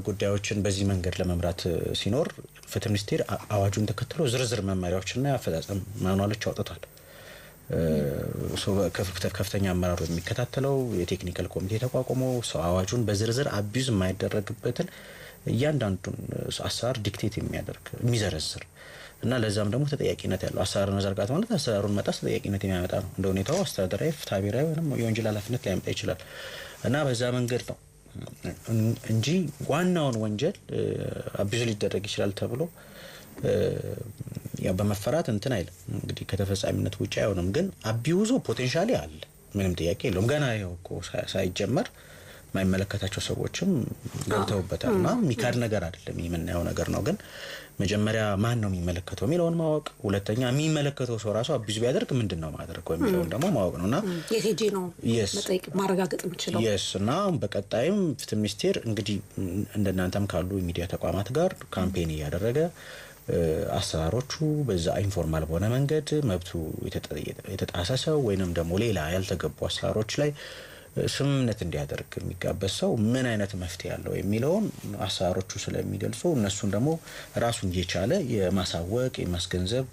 ጉዳዮችን በዚህ መንገድ ለመምራት ሲኖር ፍትህ ሚኒስቴር አዋጁን ተከትሎ ዝርዝር መመሪያዎችና አፈጻጸም ማኑዋሎች አውጥቷል ከፍተኛ አመራሩ የሚከታተለው የቴክኒካል ኮሚቴ ተቋቁሞ ሰው አዋጁን በዝርዝር አቢዝ የማይደረግበትን እያንዳንዱን አሰራር ዲክቴት የሚያደርግ የሚዘረዝር እና ለዛም ደግሞ ተጠያቂነት ያለው አሰራር መዘርጋት ማለት አሰራሩን መጣስ ተጠያቂነት የሚያመጣ ነው እንደ ሁኔታው አስተዳደራዊ ፍትሐብሔራዊ ወይም የወንጀል ኃላፊነት ሊያመጣ ይችላል እና በዛ መንገድ ነው እንጂ ዋናውን ወንጀል አቢዝ ሊደረግ ይችላል ተብሎ ያ በመፈራት እንትን አይደለም እንግዲህ ከተፈጻሚነት ውጪ አይሆንም ግን አቢዩዞ ፖቴንሻሊ አለ ምንም ጥያቄ የለውም ገና ያው እኮ ሳይጀመር ማይመለከታቸው ሰዎችም ገብተውበታልና ሚካድ ነገር አይደለም የምናየው ነገር ነው ግን መጀመሪያ ማን ነው የሚመለከተው የሚለውን ማወቅ ሁለተኛ የሚመለከተው ሰው ራሱ አቢዝ ቢያደርግ ምንድነው ማድረገው የሚለውን ደግሞ ማወቅ ነውና የሄጂ ነው መጠይቅ ማረጋገጥ የምችለው እና በቀጣይም ፍትህ ሚኒስቴር እንግዲህ እንደናንተም ካሉ የሚዲያ ተቋማት ጋር ካምፔን ያደረገ አሰራሮቹ በዛ ኢንፎርማል በሆነ መንገድ መብቱ የተጣሰ ሰው ወይንም ደግሞ ሌላ ያልተገቡ አሰራሮች ላይ ስምምነት እንዲያደርግ የሚጋበዝ ሰው ምን አይነት መፍትሄ ያለው የሚለውን አሰራሮቹ ስለሚገልጹ እነሱን ደግሞ ራሱን እየቻለ የማሳወቅ የማስገንዘብ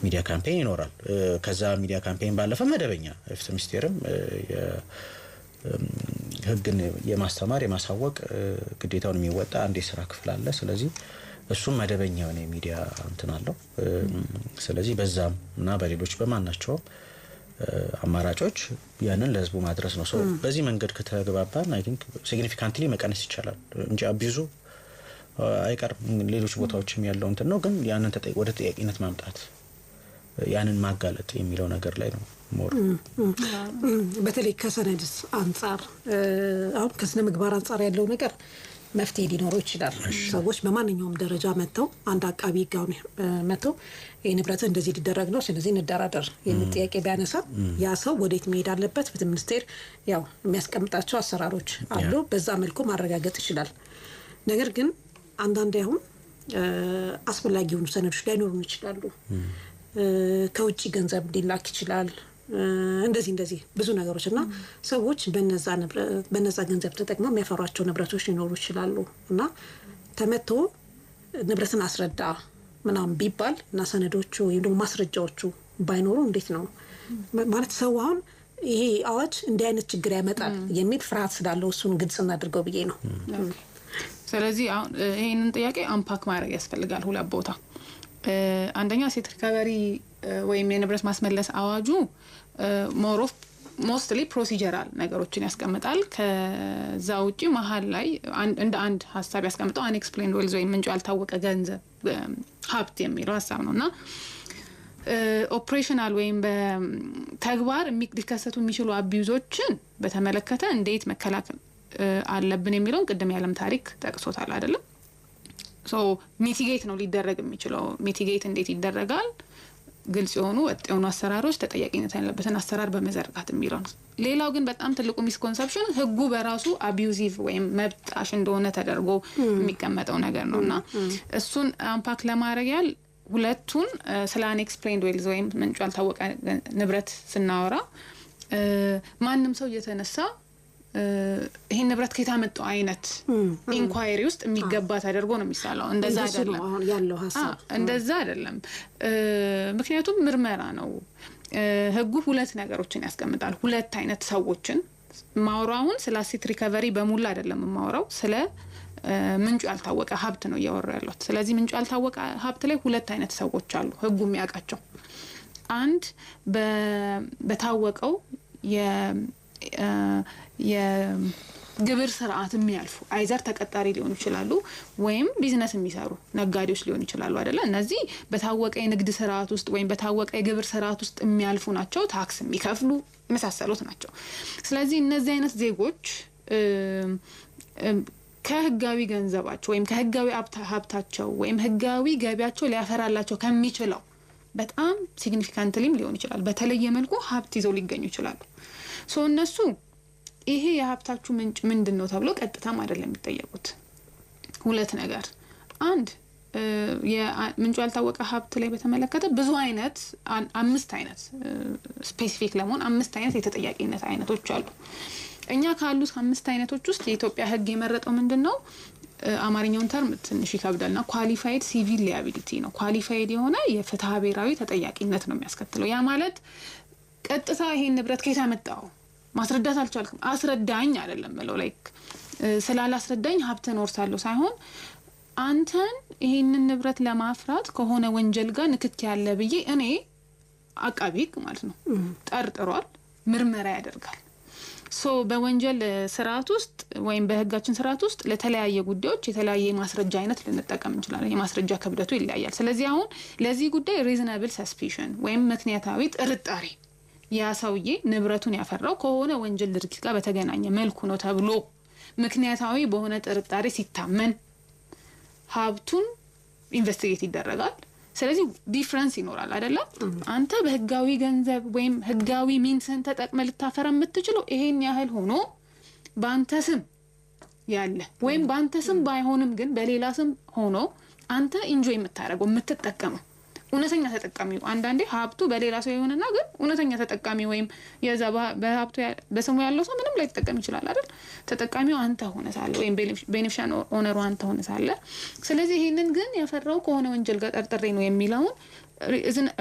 ሚዲያ ካምፔን ይኖራል ከዛ ሚዲያ ካምፔን ባለፈ መደበኛ ፍትህ ሚኒስቴርም ህግን የማስተማር የማሳወቅ ግዴታውን የሚወጣ አንድ የሥራ ክፍል አለ ስለዚህ እሱም መደበኛ የሆነ ሚዲያ እንትን አለው ስለዚህ በዛም እና በሌሎች በማናቸው አማራጮች ያንን ለህዝቡ ማድረስ ነው በዚህ መንገድ ከተግባባን አይ ቲንክ ሲግኒፊካንትሊ መቀነስ ይቻላል እንጂ አቢዙ አይቀርም ሌሎች ቦታዎችም ያለው እንትን ነው ግን ያንን ወደ ተጠያቂነት ማምጣት ያንን ማጋለጥ የሚለው ነገር ላይ ነው ሞር በተለይ ከሰነድስ አንፃር አሁን ከስነ ምግባር አንፃር ያለው ነገር መፍትሄ ሊኖረው ይችላል ሰዎች በማንኛውም ደረጃ መተው አንድ አቃቢ ጋር መተው የንብረት እንደዚህ ሊደረግ ነው ስለዚህ እንደራደር የሚጠያቂ ቢያነሳ ያ ሰው ወዴት መሄድ አለበት ፍትህ ሚኒስቴር ያው የሚያስቀምጣቸው አሰራሮች አሉ በዛ መልኩ ማረጋገጥ ይችላል ነገር ግን አንዳንዴ አሁን አስፈላጊ የሆኑ ሰነዶች ላይኖሩ ይችላሉ ከውጪ ገንዘብ ሊላክ ይችላል እንደዚህ ብዙ ነገሮችና ሰዎች በነዛ ገንዘብ ተጠቅመው የሚያፈሯቸው ንብረቶች ሊኖሩ ይችላሉ እና ተመቶ ንብረትን አስረዳ ምናምን ቢባል እና ሰነዶቹ ወይም ደግሞ ማስረጃዎቹ ባይኖሩ እንዴት ነው ማለት ሰው አሁን ይሄ አዋጅ እንዲህ አይነት ችግር ያመጣል የሚል ፍርሃት ስላለው እሱን ግልጽ እናድርገው ብዬ ነው ስለዚህ አሁን ይሄንን ጥያቄ አምፓክ ማድረግ ያስፈልጋል ሁለት ቦታ አንደኛ ሴት ሪካቨሪ ወይም የንብረት ማስመለስ አዋጁ ሞስትሊ ፕሮሲጀራል ነገሮችን ያስቀምጣል ከዛ ውጪ መሀል ላይ እንደ አንድ ሐሳብ ያስቀምጣው አንኤክስፕሌንድ ዌልዝ ወይም ምንጩ ያልታወቀ ገንዘብ ሀብት የሚለው ሐሳብ ነውና ኦፕሬሽናል ወይም በተግባር ሊከሰቱ የሚችሉ አቢዩዞችን በተመለከተ እንዴት መከላከል አለብን የሚለውን ቅድም ያለም ታሪክ ጠቅሶታል አይደለም ሚቲጌት ነው ሊደረግ የሚችለው ሚቲጌት እንዴት ይደረጋል ግልጽ የሆኑ ወጥ የሆኑ አሰራሮች ተጠያቂነት ያለበትን አሰራር በመዘርጋት የሚለው ነው። ሌላው ግን በጣም ትልቁ ሚስኮንሰፕሽን ህጉ በራሱ አቢዩዚቭ ወይም መብጣሽ እንደሆነ ተደርጎ የሚቀመጠው ነገር ነውና እሱን አንፓክ ለማድረግ ያህል ሁለቱን ስለ አንኤክስፕሌንድ ዌልዝ ወይም ምንጩ ያልታወቀ ንብረት ስናወራ ማንም ሰው እየተነሳ ይሄን ንብረት ከየት አመጣው አይነት ኢንኳይሪ ውስጥ የሚገባ ተደርጎ ነው የሚሳለው። እንደዛ አይደለም ያለው ሐሳብ እንደዛ አይደለም። ምክንያቱም ምርመራ ነው። ህጉ ሁለት ነገሮችን ያስቀምጣል። ሁለት አይነት ሰዎችን ማውራውን ስለ አሴት ሪከቨሪ በሙሉ አይደለም ማውራው ስለ ምንጩ ያልታወቀ ሀብት ነው እያወራው ያለው። ስለዚህ ምንጩ ያልታወቀ ሀብት ላይ ሁለት አይነት ሰዎች አሉ ህጉ የሚያውቃቸው። አንድ በታወቀው የግብር ስርዓት የሚያልፉ አይዘር ተቀጣሪ ሊሆኑ ይችላሉ ወይም ቢዝነስ የሚሰሩ ነጋዴዎች ሊሆኑ ይችላሉ አይደለ? እነዚህ በታወቀ የንግድ ስርዓት ውስጥ ወይም በታወቀ የግብር ስርዓት ውስጥ የሚያልፉ ናቸው። ታክስ የሚከፍሉ የመሳሰሉት ናቸው። ስለዚህ እነዚህ አይነት ዜጎች ከህጋዊ ገንዘባቸው ወይም ከህጋዊ ሀብታቸው ወይም ህጋዊ ገቢያቸው ሊያፈራላቸው ከሚችለው በጣም ሲግኒፊካንትሊም ሊሆን ይችላል በተለየ መልኩ ሀብት ይዘው ሊገኙ ይችላሉ። እነሱ ይሄ የሀብታችሁ ምንጭ ምንድነው ተብሎ ቀጥታም አይደለም የሚጠየቁት። ሁለት ነገር፣ አንድ ምንጩ ያልታወቀ ሀብት ላይ በተመለከተ ብዙ አይነት 5 አይነት ስፔሲፊክ ለመሆን 5 አይነት የተጠያቂነት አይነቶች አሉ። እኛ ካሉት 5 አይነቶች ውስጥ የኢትዮጵያ ህግ የመረጠው ምንድነው? አማርኛውን ተርም ትንሽ ይከብዳልና ኳሊፋይድ ሲቪል ሊያቢሊቲ ነው። ኳሊፋይድ የሆነ የፍትሐ ብሔራዊ ተጠያቂነት ነው የሚያስከትለው። ያ ማለት ቀጥታ ይሄን ንብረት ከየት አመጣው ማስረዳት አልቻልኩም አስረዳኝ አይደለም ማለት ላይክ ስላላስረዳኝ ሀብትን ወርሳለሁ ሳይሆን አንተን ይሄንን ንብረት ለማፍራት ከሆነ ወንጀል ጋር ንክኪ ያለ ብዬ እኔ አቃቤ ህግ ማለት ነው ጠርጥሯል፣ ምርመራ ያደርጋል። በወንጀል ስርዓት ውስጥ ወይም በህጋችን ስርዓት ውስጥ ለተለያየ ጉዳዮች የተለያየ ማስረጃ አይነት ልንጠቀም እንችላለን። የማስረጃ ክብደቱ ይለያያል። ስለዚህ አሁን ለዚህ ጉዳይ ሪዝናብል ሰስፒሽን ወይም ምክንያታዊ ጥርጣሬ ያ ሰውዬ ንብረቱን ያፈራው ከሆነ ወንጀል ድርጊት ጋር በተገናኘ መልኩ ነው ተብሎ ምክንያታዊ በሆነ ጥርጣሬ ሲታመን ሀብቱን ኢንቨስቲጌት ይደረጋል። ስለዚህ ዲፍረንስ ይኖራል አይደለ? አንተ በህጋዊ ገንዘብ ወይም ህጋዊ ሚንስን ተጠቅመህ ልታፈራ የምትችለው ይሄን ያህል ሆኖ በአንተ ስም ያለ ወይም በአንተ ስም ባይሆንም ግን በሌላ ስም ሆኖ አንተ ኢንጆይ የምታደርገው የምትጠቀመው እውነተኛ ተጠቃሚው አንዳንዴ ሀብቱ በሌላ ሰው ይሆንና ግን እውነተኛ ተጠቃሚ ወይም የዛ በሀብቱ በስሙ ያለው ሰው ምንም ላይ ተጠቀም ይችላል አይደል? ተጠቃሚው አንተ ሆነ ሳለ ወይም ቤኔፊሻሪ ኦነሩ አንተ ሆነ ሳለ ስለዚህ ይሄንን ግን ያፈራው ከሆነ ወንጀል ጋር ጠርጥሬ ነው የሚለውን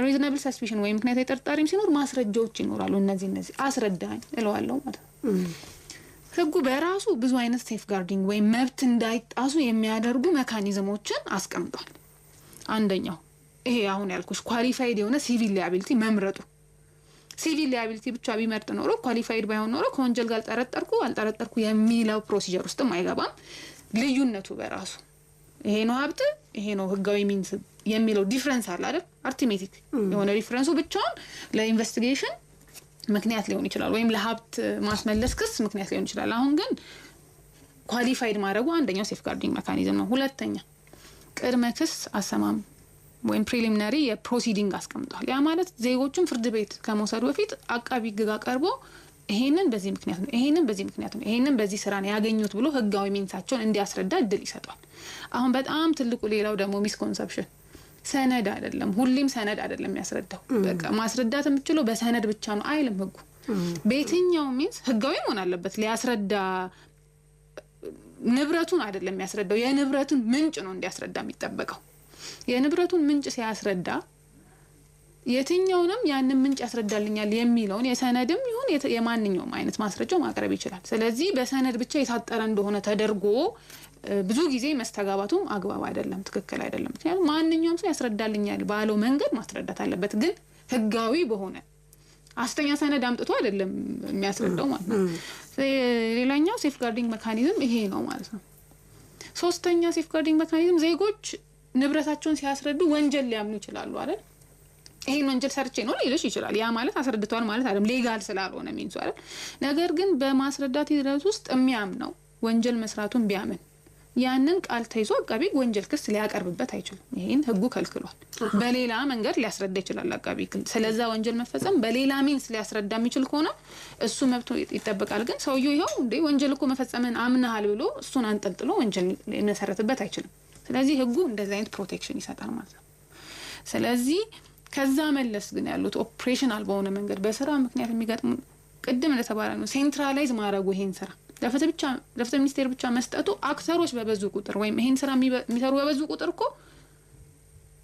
ሪዝናብል ሰስፒሽን ወይም ምክንያታዊ ጥርጣሬም ሲኖር ማስረጃዎች ይኖራሉ። እነዚህ አስረዳኝ እለዋለሁ ማለት ነው። ህጉ በራሱ ብዙ አይነት ሴፍ ጋርዲንግ ወይም መብት እንዳይጣሱ የሚያደርጉ ሜካኒዝሞችን አስቀምጧል። አንደኛው ይሄ አሁን ያልኩሽ ኳሊፋይድ የሆነ ሲቪል ሊያቢሊቲ መምረጡ። ሲቪል ሊያቢሊቲ ብቻ ቢመርጥ ኖሮ ኳሊፋይድ ባይሆን ኖሮ ከወንጀል ጋር አልጠረጠርኩ የሚለው ፕሮሲጀር ውስጥም አይገባም። ልዩነቱ በራሱ ይሄ ነው ሀብት ይሄ ነው ህጋዊ ሚንስ የሚለው ዲፍረንስ አለ አይደል? አርቲሜቲክ የሆነ ዲፍረንሱ ብቻውን ለኢንቨስቲጌሽን ምክንያት ሊሆን ይችላል ወይም ለሀብት ማስመለስ ክስ ምክንያት ሊሆን ይችላል። አሁን ግን ኳሊፋይድ ማድረጉ አንደኛው ሴፍ ጋርዲንግ ሜካኒዝም ነው። ሁለተኛ ቅድመ ክስ አሰማም ወይም ፕሪሊሚናሪ የፕሮሲዲንግ አስቀምጧል። ያ ማለት ዜጎችን ፍርድ ቤት ከመውሰዱ በፊት አቃቢ ህግ ጋር ቀርቦ ይሄንን በዚህ ምክንያት ነው ይሄንን በዚህ ምክንያት ነው ይሄንን በዚህ ስራ ነው ያገኙት ብሎ ህጋዊ ሚንሳቸውን እንዲያስረዳ እድል ይሰጣል። አሁን በጣም ትልቁ ሌላው ደግሞ ሚስኮንሰፕሽን ሰነድ አይደለም፣ ሁሌም ሰነድ አይደለም ያስረዳው። በቃ ማስረዳት የምትችለው በሰነድ ብቻ ነው አይልም ህጉ። በየትኛው ሚንስ ህጋዊ መሆን አለበት ሊያስረዳ። ንብረቱን አይደለም ያስረዳው፣ የንብረቱን ምንጭ ነው እንዲያስረዳ የሚጠበቀው። የንብረቱን ምንጭ ሲያስረዳ የትኛውንም ያንን ምንጭ ያስረዳልኛል የሚለውን የሰነድም ይሁን የማንኛውም አይነት ማስረጃው ማቅረብ ይችላል። ስለዚህ በሰነድ ብቻ የታጠረ እንደሆነ ተደርጎ ብዙ ጊዜ መስተጋባቱም አግባብ አይደለም፣ ትክክል አይደለም። ምክንያቱም ማንኛውም ሰው ያስረዳልኛል ባለው መንገድ ማስረዳት አለበት። ግን ህጋዊ በሆነ አስተኛ ሰነድ አምጥቶ አይደለም የሚያስረዳው ማለት ነው። ሌላኛው ሴፍ ጋርዲንግ ሜካኒዝም ይሄ ነው ማለት ነው። ሶስተኛ ሴፍ ጋርዲንግ ሜካኒዝም ዜጎች ንብረታቸውን ሲያስረዱ ወንጀል ሊያምኑ ይችላሉ አይደል? ይሄን ወንጀል ሰርቼ ነው ሊልሽ ይችላል። ያ ማለት አስረድቷል ማለት አይደለም፣ ሌጋል ስላልሆነ ሚንሱ አይደል? ነገር ግን በማስረዳት ሂደት ውስጥ የሚያምነው ወንጀል መስራቱን ቢያምን ያንን ቃል ተይዞ አቃቢ ወንጀል ክስ ሊያቀርብበት አይችልም። ይሄን ህጉ ከልክሏል። በሌላ መንገድ ሊያስረዳ ይችላል አቃቢ ስለዛ ወንጀል መፈጸም በሌላ ሚንስ ሊያስረዳ የሚችል ከሆነ እሱ መብቱ ይጠበቃል። ግን ሰውየው ይሄው እንዴ ወንጀል እኮ መፈጸምን አምናሃል ብሎ እሱን አንጠልጥሎ ወንጀል ሊመሰረትበት አይችልም። ስለዚህ ህጉ እንደዚህ አይነት ፕሮቴክሽን ይሰጣል ማለት ነው። ስለዚህ ከዛ መለስ ግን ያሉት ኦፕሬሽናል በሆነ መንገድ በስራ ምክንያት የሚገጥሙ ቅድም እንደተባለ ነው ሴንትራላይዝ ማድረጉ ይሄን ስራ ለፍትህ ሚኒስቴር ብቻ መስጠቱ አክተሮች በበዙ ቁጥር ወይም ይሄን ስራ የሚሰሩ በበዙ ቁጥር እኮ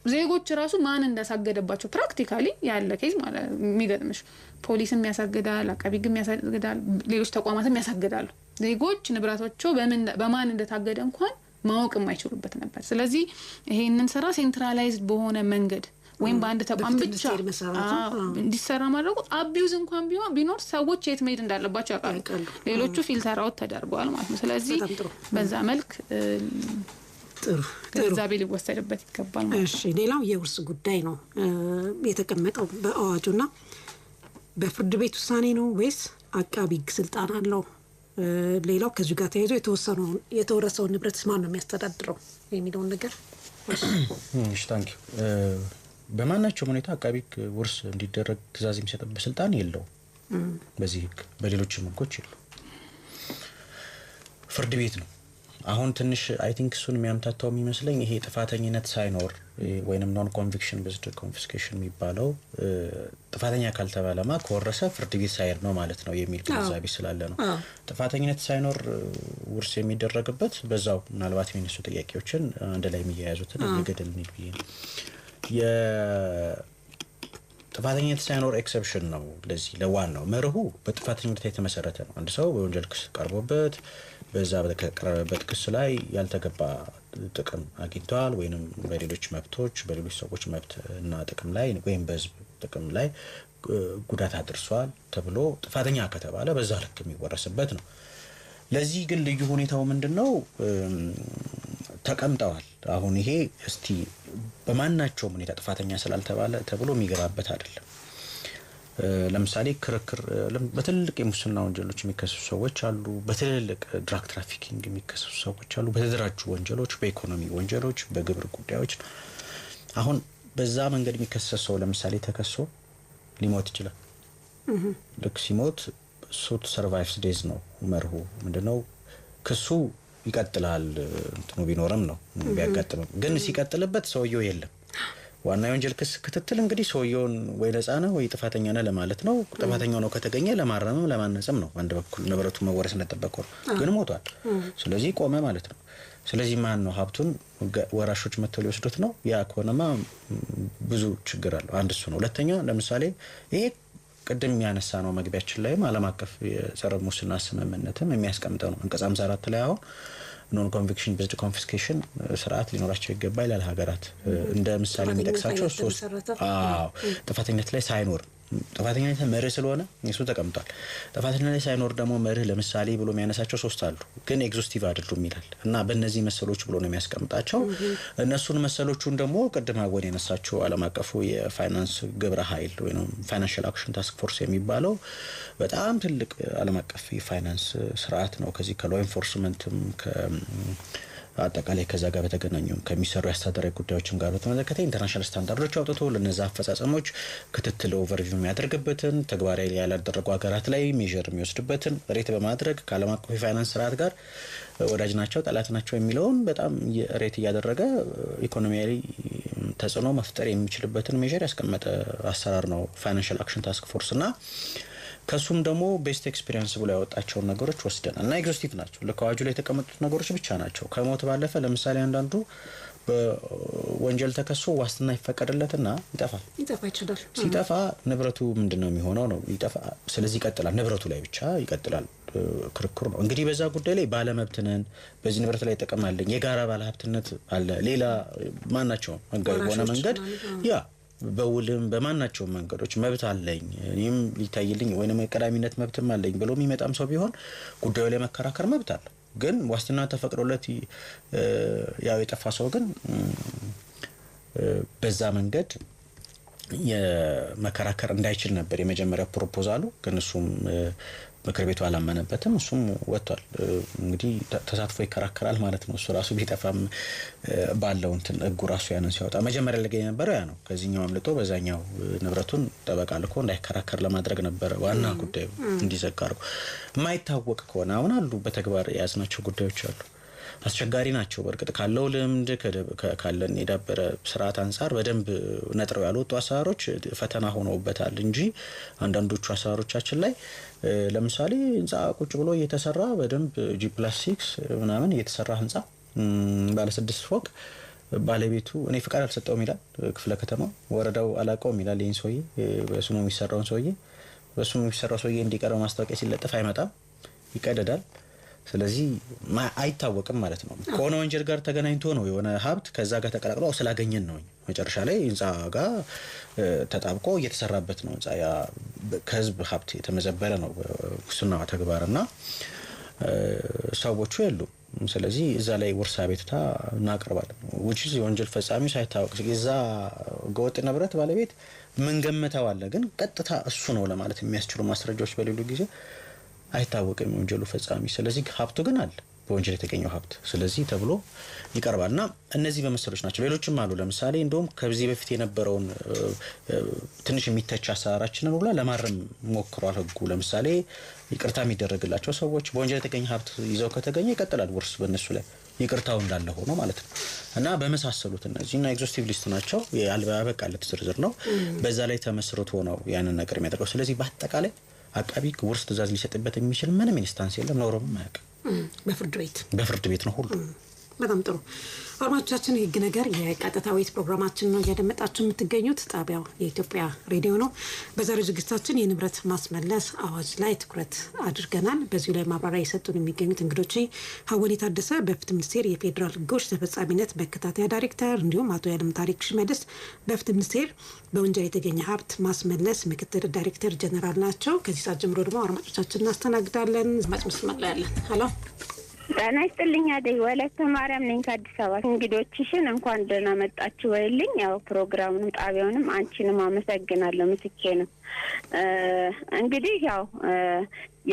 ዜጎች ራሱ ማን እንዳሳገደባቸው ፕራክቲካሊ ያለ ኬዝ ማለት የሚገጥምሽ ፖሊስም ያሳግዳል፣ አቃቢ ህግም ያሳግዳል፣ ሌሎች ተቋማትም ያሳግዳሉ። ዜጎች ንብረታቸው በማን እንደታገደ እንኳን ማወቅ የማይችሉበት ነበር። ስለዚህ ይሄንን ስራ ሴንትራላይዝድ በሆነ መንገድ ወይም በአንድ ተቋም ብቻ እንዲሰራ ማድረጉ አቢዩዝ እንኳን ቢኖር ሰዎች የት መሄድ እንዳለባቸው ያውቃሉ። ሌሎቹ ፊልተር አውት ተደርገዋል ማለት ነው። ስለዚህ በዛ መልክ ግንዛቤ ሊወሰድበት ይገባል ማለት ነው። እሺ ሌላው የውርስ ጉዳይ ነው የተቀመጠው በአዋጁና በፍርድ ቤት ውሳኔ ነው ወይስ አቃቢ ህግ ስልጣን አለው? ሌላው ከዚህ ጋር ተያይዞ የተወረሰውን ንብረት ማን ነው የሚያስተዳድረው የሚለውን ነገር እሺ ታንኪ በማናቸውም ሁኔታ አቃቢ ህግ ውርስ እንዲደረግ ትእዛዝ የሚሰጥበት ስልጣን የለውም በዚህ ህግ። በሌሎችም ህጎች የለው፣ ፍርድ ቤት ነው። አሁን ትንሽ አይ ቲንክ እሱን የሚያምታታው የሚመስለኝ ይሄ ጥፋተኝነት ሳይኖር ወይንም ኖን ኮንቪክሽን ቤዝድ ኮንፊስኬሽን የሚባለው ጥፋተኛ ካልተባለማ ከወረሰ ፍርድ ቤት ሳይር ነው ማለት ነው የሚል ግንዛቤ ስላለ ነው። ጥፋተኝነት ሳይኖር ውርስ የሚደረግበት በዛው ምናልባት የሚነሱ ጥያቄዎችን አንድ ላይ የሚያያዙትን እየገደል ነው ብዬ ነው። ጥፋተኝነት ሳይኖር ኤክሰፕሽን ነው ለዚህ ለዋናው መርሁ በጥፋተኝነት የተመሰረተ ነው። አንድ ሰው በወንጀል ክስ ቀርቦበት በዛ በተቀረበበት ክስ ላይ ያልተገባ ጥቅም አግኝቷል ወይንም በሌሎች መብቶች በሌሎች ሰዎች መብት እና ጥቅም ላይ ወይም በህዝብ ጥቅም ላይ ጉዳት አድርሷል ተብሎ ጥፋተኛ ከተባለ በዛ ልክ የሚወረስበት ነው። ለዚህ ግን ልዩ ሁኔታው ምንድነው? ተቀምጠዋል። አሁን ይሄ እስቲ በማናቸውም ሁኔታ ጥፋተኛ ስላልተባለ ተብሎ የሚገባበት አይደለም። ለምሳሌ ክርክር በትልልቅ የሙስና ወንጀሎች የሚከሰሱ ሰዎች አሉ፣ በትልልቅ ድራግ ትራፊኪንግ የሚከሰሱ ሰዎች አሉ፣ በተደራጁ ወንጀሎች፣ በኢኮኖሚ ወንጀሎች፣ በግብር ጉዳዮች። አሁን በዛ መንገድ የሚከሰሰው ለምሳሌ ተከሶ ሊሞት ይችላል። ልክ ሲሞት ሱት ሰርቫይቭስ ዴዝ ነው መርሁ። ምንድነው ክሱ ይቀጥላል እንትኑ ቢኖርም ነው ቢያጋጥምም፣ ግን ሲቀጥልበት ሰውየው የለም። ዋና የወንጀል ክስ ክትትል እንግዲህ ሰውየውን ወይ ነፃ ነው ወይ ጥፋተኛ ነው ለማለት ነው። ጥፋተኛው ነው ከተገኘ ለማረምም ለማነጽም ነው። አንድ በኩል ንብረቱ መወረስ እንደተጠበቀው ግን ሞቷል፣ ስለዚህ ቆመ ማለት ነው። ስለዚህ ማን ነው ሀብቱን ወራሾች መተው ሊወስዱት ነው? ያ ከሆነማ ብዙ ችግር አለው። አንድ እሱ ነው። ሁለተኛ ለምሳሌ ይሄ ቅድም ያነሳ ነው መግቢያችን ላይም ዓለም አቀፍ የጸረ ሙስና ስምምነትም የሚያስቀምጠው ነው። አንቀጽ 54 ላይ አሁን ኖን ኮንቪክሽን ቤዝድ ኮንፊስኬሽን ስርዓት ሊኖራቸው ይገባል ይላል ሀገራት። እንደ ምሳሌ የሚጠቅሳቸው ሶስት ጥፋተኝነት ላይ ሳይኖር ጥፋተኝነት መርህ ስለሆነ እሱ ተቀምጧል። ጥፋተኝነት ላይ ሳይኖር ደግሞ መርህ ለምሳሌ ብሎ የሚያነሳቸው ሶስት አሉ፣ ግን ኤግዞስቲቭ አይደሉም ይላል እና በእነዚህ መሰሎች ብሎ ነው የሚያስቀምጣቸው። እነሱን መሰሎቹን ደግሞ ቅድም አወን ያነሳቸው ዓለም አቀፉ የፋይናንስ ግብረ ኃይል ወይም ፋይናንሻል አክሽን ታስክ ፎርስ የሚባለው በጣም ትልቅ ዓለም አቀፍ የፋይናንስ ስርዓት ነው። ከዚህ ከሎ ኢንፎርስመንትም አጠቃላይ ከዛ ጋር በተገናኙ ከሚሰሩ ያስተዳደራዊ ጉዳዮችን ጋር በተመለከተ ኢንተርናሽናል ስታንዳርዶች አውጥቶ ለነዛ አፈጻጸሞች ክትትል ኦቨርቪው የሚያደርግበትን ተግባራዊ ያላደረጉ ሀገራት ላይ ሜዥር የሚወስድበትን ሬት በማድረግ ከዓለም አቀፍ የፋይናንስ ስርዓት ጋር ወዳጅ ናቸው ጠላት ናቸው የሚለውን በጣም ሬት እያደረገ ኢኮኖሚያዊ ተጽዕኖ መፍጠር የሚችልበትን ሜዥር ያስቀመጠ አሰራር ነው ፋይናንሻል አክሽን ታስክ ፎርስ እና ከሱም ደግሞ ቤስት ኤክስፒሪየንስ ብሎ ያወጣቸው ነገሮች ወስደናል እና ኤግዞስቲቭ ናቸው። ለካዋጁ ላይ የተቀመጡት ነገሮች ብቻ ናቸው። ከሞት ባለፈ ለምሳሌ አንዳንዱ በወንጀል ተከሶ ዋስትና ይፈቀድለትና ይጠፋል ይችላል። ሲጠፋ ንብረቱ ምንድነው የሚሆነው ነው ይጠፋ። ስለዚህ ይቀጥላል፣ ንብረቱ ላይ ብቻ ይቀጥላል ክርክሩ ነው። እንግዲህ በዛ ጉዳይ ላይ ባለመብትነን በዚህ ንብረት ላይ ተቀማለኝ የጋራ ባለሀብትነት አለ። ሌላ ማናቸው መንገድ ሆነ መንገድ ያ በውልም በማናቸው መንገዶች መብት አለኝ እኔም ሊታይልኝ ወይንም የቀዳሚነት መብትም አለኝ ብሎ የሚመጣም ሰው ቢሆን ጉዳዩ ላይ መከራከር መብት አለ። ግን ዋስትና ተፈቅዶለት ያው የጠፋ ሰው ግን በዛ መንገድ የመከራከር እንዳይችል ነበር የመጀመሪያው ፕሮፖዛሉ። ግን እሱም ምክር ቤቱ አላመነበትም እሱም ወጥቷል እንግዲህ ተሳትፎ ይከራከራል ማለት ነው እሱ ራሱ ቢጠፋም ባለው እንትን እጉ ራሱ ያንን ሲያወጣ መጀመሪያ ላይ የነበረው ያ ነው ከዚህኛው አምልጦ በዛኛው ንብረቱን ጠበቃ ልኮ እንዳይከራከር ለማድረግ ነበር ዋና ጉዳዩ እንዲዘጋሩ ማይታወቅ ከሆነ አሁን አሉ በተግባር ያዝናቸው ጉዳዮች አሉ አስቸጋሪ ናቸው በርግጥ ካለው ልምድ ካለን የዳበረ ስርዓት አንፃር በደንብ ነጥረው ያልወጡ አሰራሮች ፈተና ሆነውበታል እንጂ አንዳንዶቹ አሰራሮቻችን ላይ ለምሳሌ ህንጻ ቁጭ ብሎ እየተሰራ በደንብ G+6 ምናምን እየተሰራ ህንጻ ባለ 6 ፎቅ ባለቤቱ እኔ ፍቃድ አልሰጠውም ይላል ክፍለ ከተማው ወረዳው አላቀውም ይላል ይሄን ሰውዬ በሱ ነው የሚሰራውን ሰውዬ በሱ ነው የሚሰራው ሰውዬ እንዲቀርብ ማስታወቂያ ሲለጥፍ አይመጣም ይቀደዳል ስለዚህ አይታወቅም ማለት ነው ከሆነ ወንጀል ጋር ተገናኝቶ ነው የሆነ ሀብት ከዛ ጋር ተቀላቅሎ ስላገኘን ነው መጨረሻ ላይ ህንጻ ጋር ተጣብቆ እየተሰራበት ነው ህንጻ ያ ከህዝብ ሀብት የተመዘበረ ነው ሙስና ተግባርና ሰዎቹ የሉም ስለዚህ እዛ ላይ ውርሳ ቤትታ እናቀርባለን which is የወንጀል ፈጻሚው ሳይታወቅ እዛ ገወጥ ንብረት ባለቤት ምን ገመተው አለ ግን ቀጥታ እሱ ነው ለማለት የሚያስችሉ ማስረጃዎች በሌሉ ጊዜ አይታወቅም ወንጀሉ ፈጻሚ ስለዚህ ሀብቱ ግን አለ በወንጀል የተገኘው ሀብት ስለዚህ ተብሎ ይቀርባልና እነዚህ በመሰሎች ናቸው ሌሎችም አሉ ለምሳሌ እንደውም ከዚህ በፊት የነበረውን ትንሽ የሚተቻ አሰራራችንን ሁሉ ለማረም ሞክሯል ህጉ ለምሳሌ ይቅርታ የሚደረግላቸው ሰዎች በወንጀል የተገኘ ሀብት ይዘው ከተገኘ ይቀጥላል ውርስ በእነሱ ላይ ይቅርታው እንዳለ ሆኖ ማለት ነው እና በመሳሰሉት እነዚህና ኤግዞስቲቭ ሊስት ናቸው ያልበቃለት ዝርዝር ነው በዛ ላይ ተመስርቶ ነው ያንን ነገር የሚያደርገው ስለዚህ በአጠቃላይ አቃቢ ውርስ ትእዛዝ ሊሰጥበት የሚችል ምንም ኢንስታንስ የለም ኖርም ማያቅ በፍርድ ቤት ነው ሁሉ በጣም ጥሩ አድማጮቻችን ህግ ነገር የቀጥታዊት ፕሮግራማችን ነው ያደመጣችሁ የምትገኙት ጣቢያው የኢትዮጵያ ሬዲዮ ነው በዛሬው ዝግጅታችን የንብረት ማስመለስ አዋጅ ላይ ትኩረት አድርገናል በዚሁ ላይ ማብራሪያ የሰጡን የሚገኙት እንግዶች ሀወኒ ታደሰ በፍትህ ሚኒስቴር የፌደራል ህጎች ተፈጻሚነት መከታተያ ዳይሬክተር እንዲሁም አቶ ያለም ታሪክ ሽመልስ በፍትህ ሚኒስቴር በወንጀል የተገኘ ሀብት ማስመለስ ምክትል ዳይሬክተር ጀነራል ናቸው ከዚህ ሰዓት ጀምሮ ደግሞ አድማጮቻችን እናስተናግዳለን ዝማጭ መስመር ላይ ያለን ሄሎ ጤና ይስጥልኝ አደይ ወለተ ማርያም ነኝ ከአዲስ አበባ እንግዶችሽን እንኳን ደህና መጣችሁ ወይልኝ ያው ፕሮግራሙንም ጣቢያውንም አንቺንም አመሰግናለሁ ምስኬ ነው እንግዲህ ያው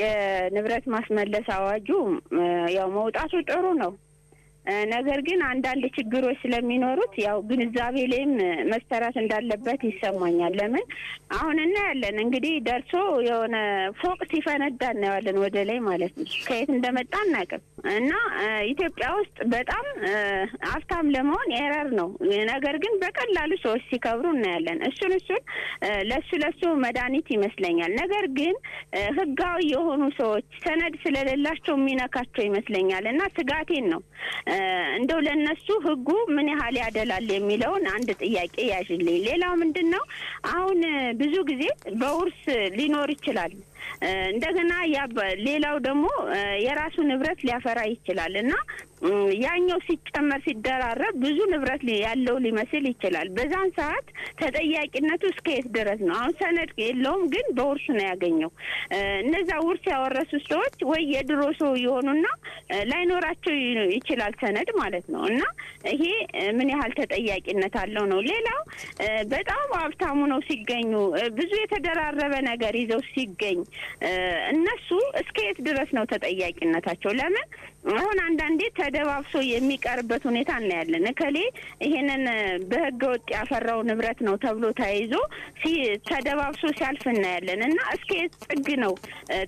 የንብረት ማስመለስ አዋጁ ያው መውጣቱ ጥሩ ነው ነገር ግን አንዳንድ ችግሮች ስለሚኖሩት ያው ግንዛቤ ላይም መስተራት እንዳለበት ይሰማኛል ለምን አሁን እናያለን እንግዲህ ደርሶ የሆነ ፎቅ ሲፈነዳ እናያለን ወደ ላይ ማለት ነው ከየት እንደመጣ እናቀም እና ኢትዮጵያ ውስጥ በጣም አፍታም ለመሆን ኤረር ነው ነገር ግን በቀላሉ ሰዎች ሲከብሩ እናያለን እሱን ለሱ መድኃኒት ይመስለኛል ነገር ግን ህጋዊ የሆኑ ሰዎች ሰነድ ስለሌላቸው የሚነካቸው ይመስለኛል እና ስጋቴን ነው እንደው ለነሱ ህጉ ምን ያህል ያደላል የሚለውን አንድ ጥያቄ ያዥልኝ ሌላው ምንድነው አሁን ብዙ ጊዜ በውርስ ሊኖር ይችላል እንደገና ሌላው ደግሞ የራሱ ንብረት ሊያፈራ ይችላልና ያኛው ሲጨመር ሲደራረብ ብዙ ንብረት ያለው ሊመስል ይችላል በዛን ሰዓት ተጠያቂነቱ እስከየት ድረስ ነው አሁን ሰነድ የለውም ግን በውርስ ነው ያገኘው እነዛ ውርስ ያወረሱ ሰዎች ወይ የድሮ ሰው ይሆኑና ላይኖራቸው ይችላል ሰነድ ማለት ነው እና ይሄ ምን ያህል ተጠያቂነት አለው ነው ሌላው በጣም ሀብታሙ ነው ሲገኙ ብዙ የተደራረበ ነገር ይዘው ሲገኝ እነሱ እስከየት ድረስ ነው ተጠያቂነታቸው ለምን አሁን አንዳንዴ ተደባብሶ የሚቀርበት ሁኔታ እናያለን እከሌ ይሄንን በህገ ወጥ ያፈራው ንብረት ነው ተብሎ ታይዞ ተደባብሶ ሲያልፍ እናያለን እና እስከየት ጥግ ነው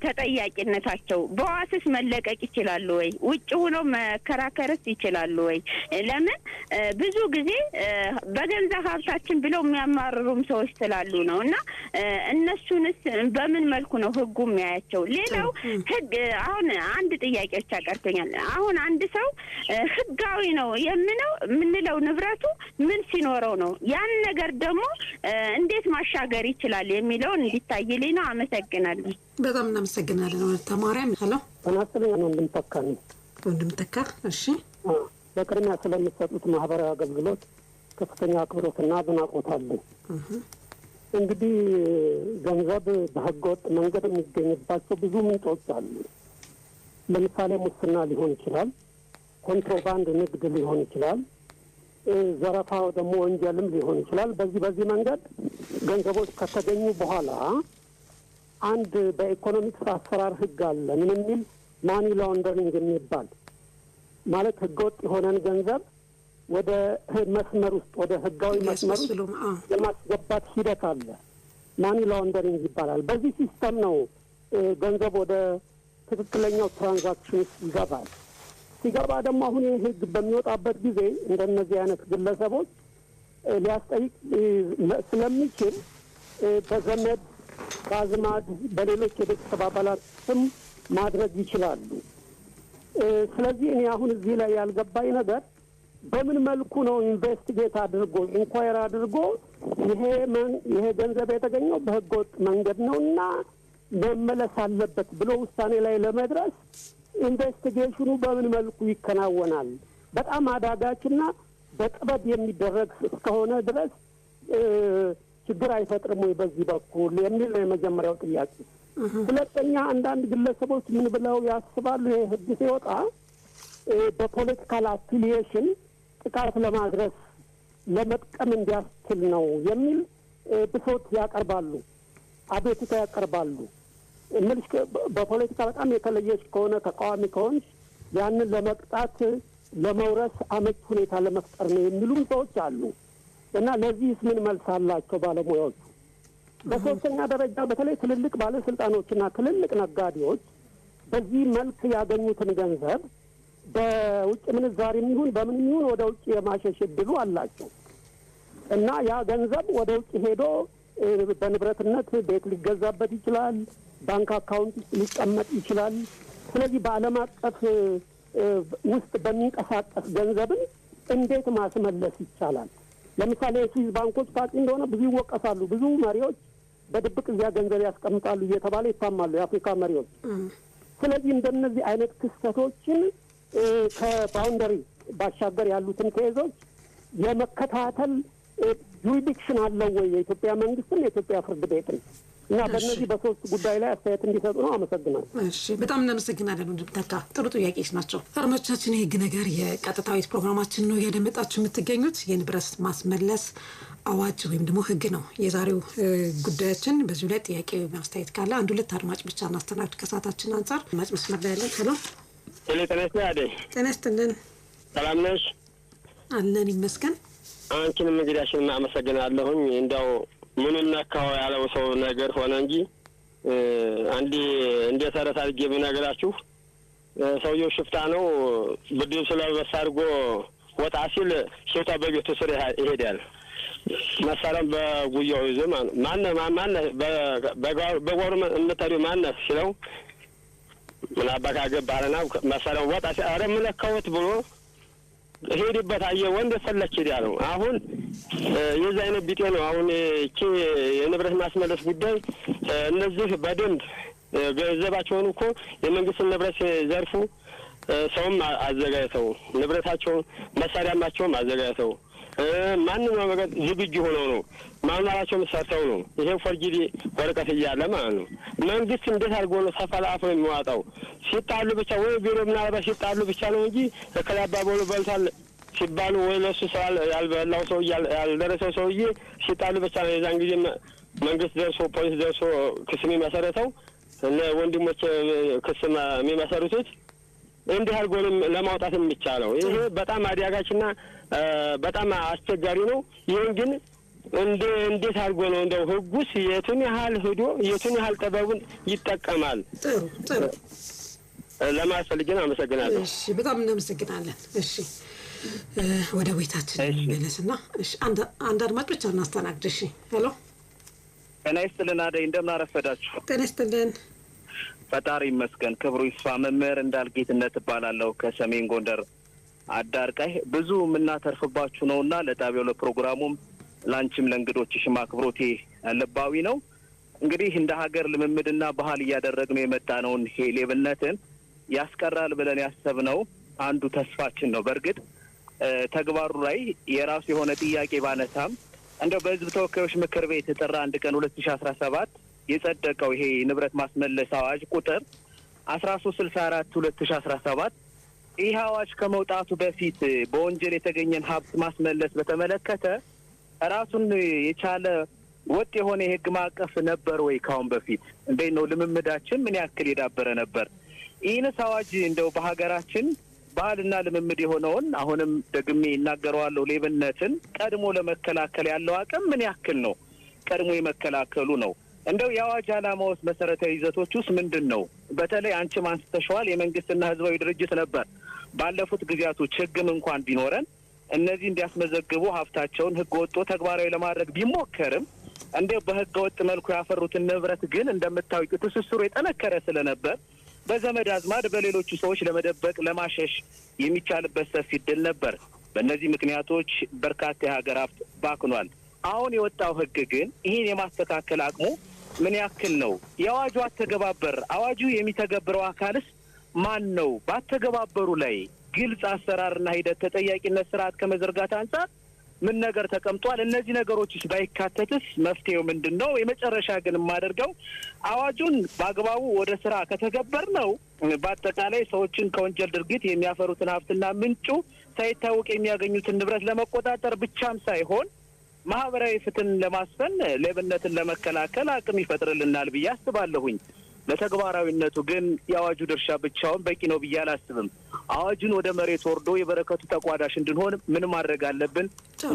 ተጠያቂነታቸው በዋስስ መለቀቅ ይችላሉ ወይ ውጭ ሆኖ መከራከርስ ይችላሉ ወይ ለምን ብዙ ጊዜ በገንዘብ ሀብታችን ብለው የሚያማርሩም ሰዎች ስላሉ ነውና እነሱንስ በምን መልኩ ነው ህጉ የሚያያቸው ሌላው ህግ አሁን አንድ ጥያቄ ብቻ ቀርቶኛል አሁን አንድ ሰው ህጋዊ ነው የምንለው ንብረቱ ምን ሲኖረው ነው ያን ነገር ደግሞ እንዴት ማሻገር ይችላል የሚለውን እንዲታይልኝ ነው አመሰግናለሁ በጣም እናመሰግናለን ተማሪያም ሄሎ ተናስተኛ ነው እንደምተካ እሺ በቅድሚያ ስለምትሰጡት ማህበራዊ አገልግሎት ከፍተኛ አክብሮትና አድናቆት አለኝ እንግዲህ ገንዘብ በህገወጥ መንገድ የሚገኝባቸው ብዙ ምንጮች አሉ ለምሳሌ ሙስና ሊሆን ይችላል ኮንትሮባንድ ንግድ ሊሆን ይችላል ዘረፋው ደግሞ ወንጀልም ሊሆን ይችላል በዚህ መንገድ ገንዘቦች ከተገኙ በኋላ አንድ በኢኮኖሚክስ አሰራር ህግ አለ። ምን የሚል ማኒ ላውንደሪንግ የሚባል ማለት ህገወጥ የሆነን ገንዘብ ወደ መስመር ውስጥ ወደ ህጋዊ መስመር ውስጥ የማስገባት ሂደት አለ። ማኒ ላውንደሪንግ ይባላል። በዚህ ሲስተም ነው ገንዘብ ወደ ትክክለኛው ትራንዛክሽን ውስጥ ይገባል። ሲገባ ደግሞ አሁን ይህ ህግ በሚወጣበት ጊዜ እንደነዚህ አይነት ግለሰቦች ሊያስጠይቅ ስለሚችል በዘመድ በአዝማድ በሌሎች የቤተሰብ አባላት ስም ማድረግ ይችላሉ። ስለዚህ እኔ አሁን እዚህ ላይ ያልገባኝ ነገር በምን መልኩ ነው ኢንቨስቲጌት አድርጎ ኢንኳየር አድርጎ ይሄ ገንዘብ የተገኘው በህገወጥ መንገድ ነውና መመለስ አለበት ብሎ ውሳኔ ላይ ለመድረስ ኢንቨስቲጌሽኑ በምን መልኩ ይከናወናል? በጣም አዳጋችና በጥበብ የሚደረግ እስከሆነ ድረስ ችግር አይፈጥርም ወይ በዚህ በኩል የሚል ነው የመጀመሪያው ጥያቄ። ሁለተኛ አንዳንድ ግለሰቦች ምን ብለው ያስባሉ? ይሄ ህግ ሲወጣ በፖለቲካል አፊሊዬሽን ጥቃት ለማድረስ ለመጥቀም እንዲያስችል ነው የሚል ብሶት ያቀርባሉ፣ አቤቱታ ያቀርባሉ። እምልሽ በፖለቲካ በጣም የተለየች ከሆነ ተቃዋሚ ከሆንሽ ያንን ለመቅጣት ለመውረስ አመች ሁኔታ ለመፍጠር ነው የሚሉም ሰዎች አሉ እና ለዚህስ ምን መልስ አላቸው ባለሙያዎቹ? በሶስተኛ ደረጃ በተለይ ትልልቅ ባለስልጣኖችና ትልልቅ ነጋዴዎች በዚህ መልክ ያገኙትን ገንዘብ በውጭ ምንዛሪም ይሁን በምን ይሁን ወደ ውጭ የማሸሽ እድሉ አላቸው እና ያ ገንዘብ ወደ ውጭ ሄዶ በንብረትነት ቤት ሊገዛበት ይችላል፣ ባንክ አካውንት ውስጥ ሊቀመጥ ይችላል። ስለዚህ በዓለም አቀፍ ውስጥ በሚንቀሳቀስ ገንዘብን እንዴት ማስመለስ ይቻላል? ለምሳሌ የስዊዝ ባንኮች ታውቂ እንደሆነ ብዙ ይወቀሳሉ። ብዙ መሪዎች በድብቅ እዚያ ገንዘብ ያስቀምጣሉ እየተባለ ይታማሉ፣ የአፍሪካ መሪዎች። ስለዚህ እንደነዚህ አይነት ክስተቶችን ከባውንደሪ ባሻገር ያሉትን ኬዞች የመከታተል ጁሪዲክሽን አለው ወይ የኢትዮጵያ መንግስትም የኢትዮጵያ ፍርድ ቤትም? እና በእነዚህ በሶስት ጉዳይ ላይ አስተያየት እንዲሰጡ ነው። አመሰግናለሁ። እሺ፣ በጣም እናመሰግናለን ወንድም ተካ። ጥሩ ጥያቄዎች ናቸው። አድማጮቻችን፣ የህግ ነገር የቀጥታዊት ፕሮግራማችን ነው እያደመጣችሁ የምትገኙት። የንብረት ማስመለስ አዋጅ ወይም ደግሞ ህግ ነው የዛሬው ጉዳያችን። በዚሁ ላይ ጥያቄ ወይም አስተያየት ካለ አንድ ሁለት አድማጭ ብቻ እናስተናግድ ከሰዓታችን አንጻር። አድማጭ መስመር ላይ ያለን። ሄሎ፣ ጤና ይስጥልን። ሰላም ነሽ? አለን ይመስገን። አንቺንም እንግዲያሽን አመሰግናለሁኝ። እንደው ምኑን ነካው ያለው ሰው ነገር ሆነ እንጂ እንደ ተረት አድርጌ ብነግራችሁ ሰውየው ሽፍታ ነው። ብድር ስለበሳ አድርጎ ወጣ ሲል ሽፍታ በቤቱ ስር ይሄዳል። መሳሪያም በጉያው ይዞ ማነህ በጓሩ የምትሄጂው ማነህ ሲለው ምን አባካ ገባህና መሳሪያውን ወጣ ሲል ኧረ ምን ነካዎት ብሎ ሄድበት አየህ ወንድ ፈለች ሄዳ ነው። አሁን የዚህ አይነት ቢጤ ነው። አሁን እቺ የንብረት ማስመለስ ጉዳይ እነዚህ በደንብ ገንዘባቸውን እኮ የመንግስትን ንብረት ዘርፉ ሰውም አዘጋጅተው ንብረታቸውን መሳሪያማቸውም አዘጋጅተው ማንኛውም ነገር ዝግጁ ሆነው ነው ማንኛቸውም ሰርተው ነው። ይሄ ፎርጂዲ ወረቀት እያለ ማለት ነው። መንግስት እንዴት አድርጎ ነው ተፈላልፎ የሚዋጣው? ሲጣሉ ብቻ ወይ ቢሮ ምናልባት ሲጣሉ ብቻ ነው እንጂ ከላባቦሉ በልቷል ሲባሉ ወይ ለሱ ያልበላው ሰው ያልደረሰው ሰውዬ ሲጣሉ ብቻ ነው የዛን ጊዜ መንግስት ደርሶ ፖሊስ ደርሶ ክስ የሚመሰረተው እና ወንድሞች ክስ የሚመሰርቱት እንዲህ አድርጎ ለማውጣት የሚቻለው። ይሄ በጣም አዲያጋችና በጣም አስቸጋሪ ነው። ይሄን ግን እንዴት አድርጎ ነው እንደው ህጉስ የቱን ያህል ሄዶ የቱን ያህል ጥበቡን ይጠቀማል? ጥሩ ለማስፈልግን አመሰግናለሁ። እሺ፣ በጣም እናመሰግናለን። እሺ፣ ወደ ቤታችን እንመለስና እሺ፣ አንድ አድማጭ ብቻ እናስተናግድ። እሺ፣ ሄሎ፣ ጤና ይስጥልን አደይ፣ እንደምን አረፈዳችሁ? ጤና ይስጥልን። ፈጣሪ ይመስገን፣ ክብሩ ይስፋ። መምህር እንዳልጌትነት እባላለሁ ከሰሜን ጎንደር አዳርቃይ። ብዙ የምናተርፍባችሁ ነውና ለጣቢያው ለፕሮግራሙም ላንቺም ለእንግዶችሽም አክብሮቴ ልባዊ ነው። እንግዲህ እንደ ሀገር ልምምድና ባህል እያደረግነው የመጣነውን ይሄ ሌብነትን ያስቀራል ብለን ያሰብነው አንዱ ተስፋችን ነው። በእርግጥ ተግባሩ ላይ የራሱ የሆነ ጥያቄ ባነሳም እንደው በህዝብ ተወካዮች ምክር ቤት ጥር 1 ቀን 2017 የጸደቀው ይሄ ንብረት ማስመለስ አዋጅ ቁጥር 1364/2017 ይህ አዋጅ ከመውጣቱ በፊት በወንጀል የተገኘን ሀብት ማስመለስ በተመለከተ ራሱን የቻለ ወጥ የሆነ የህግ ማዕቀፍ ነበር ወይ? ካሁን በፊት እንዴት ነው ልምምዳችን ምን ያክል የዳበረ ነበር? ይህንስ አዋጅ እንደው በሀገራችን ባህልና ልምምድ የሆነውን አሁንም ደግሜ ይናገረዋለሁ ሌብነትን ቀድሞ ለመከላከል ያለው አቅም ምን ያክል ነው? ቀድሞ የመከላከሉ ነው። እንደው የአዋጅ ዓላማውስ መሰረታዊ ይዘቶች ውስጥ ምንድን ነው? በተለይ አንቺም አንስተሽዋል የመንግስትና ህዝባዊ ድርጅት ነበር ባለፉት ጊዜያቶች ህግም እንኳን ቢኖረን እነዚህ እንዲያስመዘግቡ ሀብታቸውን ህገ ወጥ ተግባራዊ ለማድረግ ቢሞከርም እንደው በህገ ወጥ መልኩ ያፈሩትን ንብረት ግን እንደምታውቁት ትስስሩ የጠነከረ ስለነበር በዘመድ አዝማድ በሌሎቹ ሰዎች ለመደበቅ ለማሸሽ የሚቻልበት ሰፊ ዕድል ነበር። በእነዚህ ምክንያቶች በርካታ የሀገር ሀብት ባክኗል። አሁን የወጣው ህግ ግን ይህን የማስተካከል አቅሙ ምን ያክል ነው? የአዋጁ አተገባበር አዋጁ የሚተገብረው አካልስ ማን ነው? ባተገባበሩ ላይ ግልጽ አሰራርና ሂደት ተጠያቂነት ስርዓት ከመዘርጋት አንጻር ምን ነገር ተቀምጧል? እነዚህ ነገሮችስ ባይካተትስ መፍትሄው ምንድነው? የመጨረሻ ግን የማደርገው አዋጁን በአግባቡ ወደ ስራ ከተገበር ነው በአጠቃላይ ሰዎችን ከወንጀል ድርጊት የሚያፈሩትን ሀብትና ምንጩ ሳይታወቅ የሚያገኙትን ንብረት ለመቆጣጠር ብቻም ሳይሆን ማህበራዊ ፍትህን ለማስፈን ሌብነትን ለመከላከል አቅም ይፈጥርልናል ብዬ አስባለሁኝ። ለተግባራዊነቱ ግን የአዋጁ ድርሻ ብቻውን በቂ ነው ብዬ አላስብም። አዋጁን ወደ መሬት ወርዶ የበረከቱ ተቋዳሽ እንድንሆን ምን ማድረግ አለብን?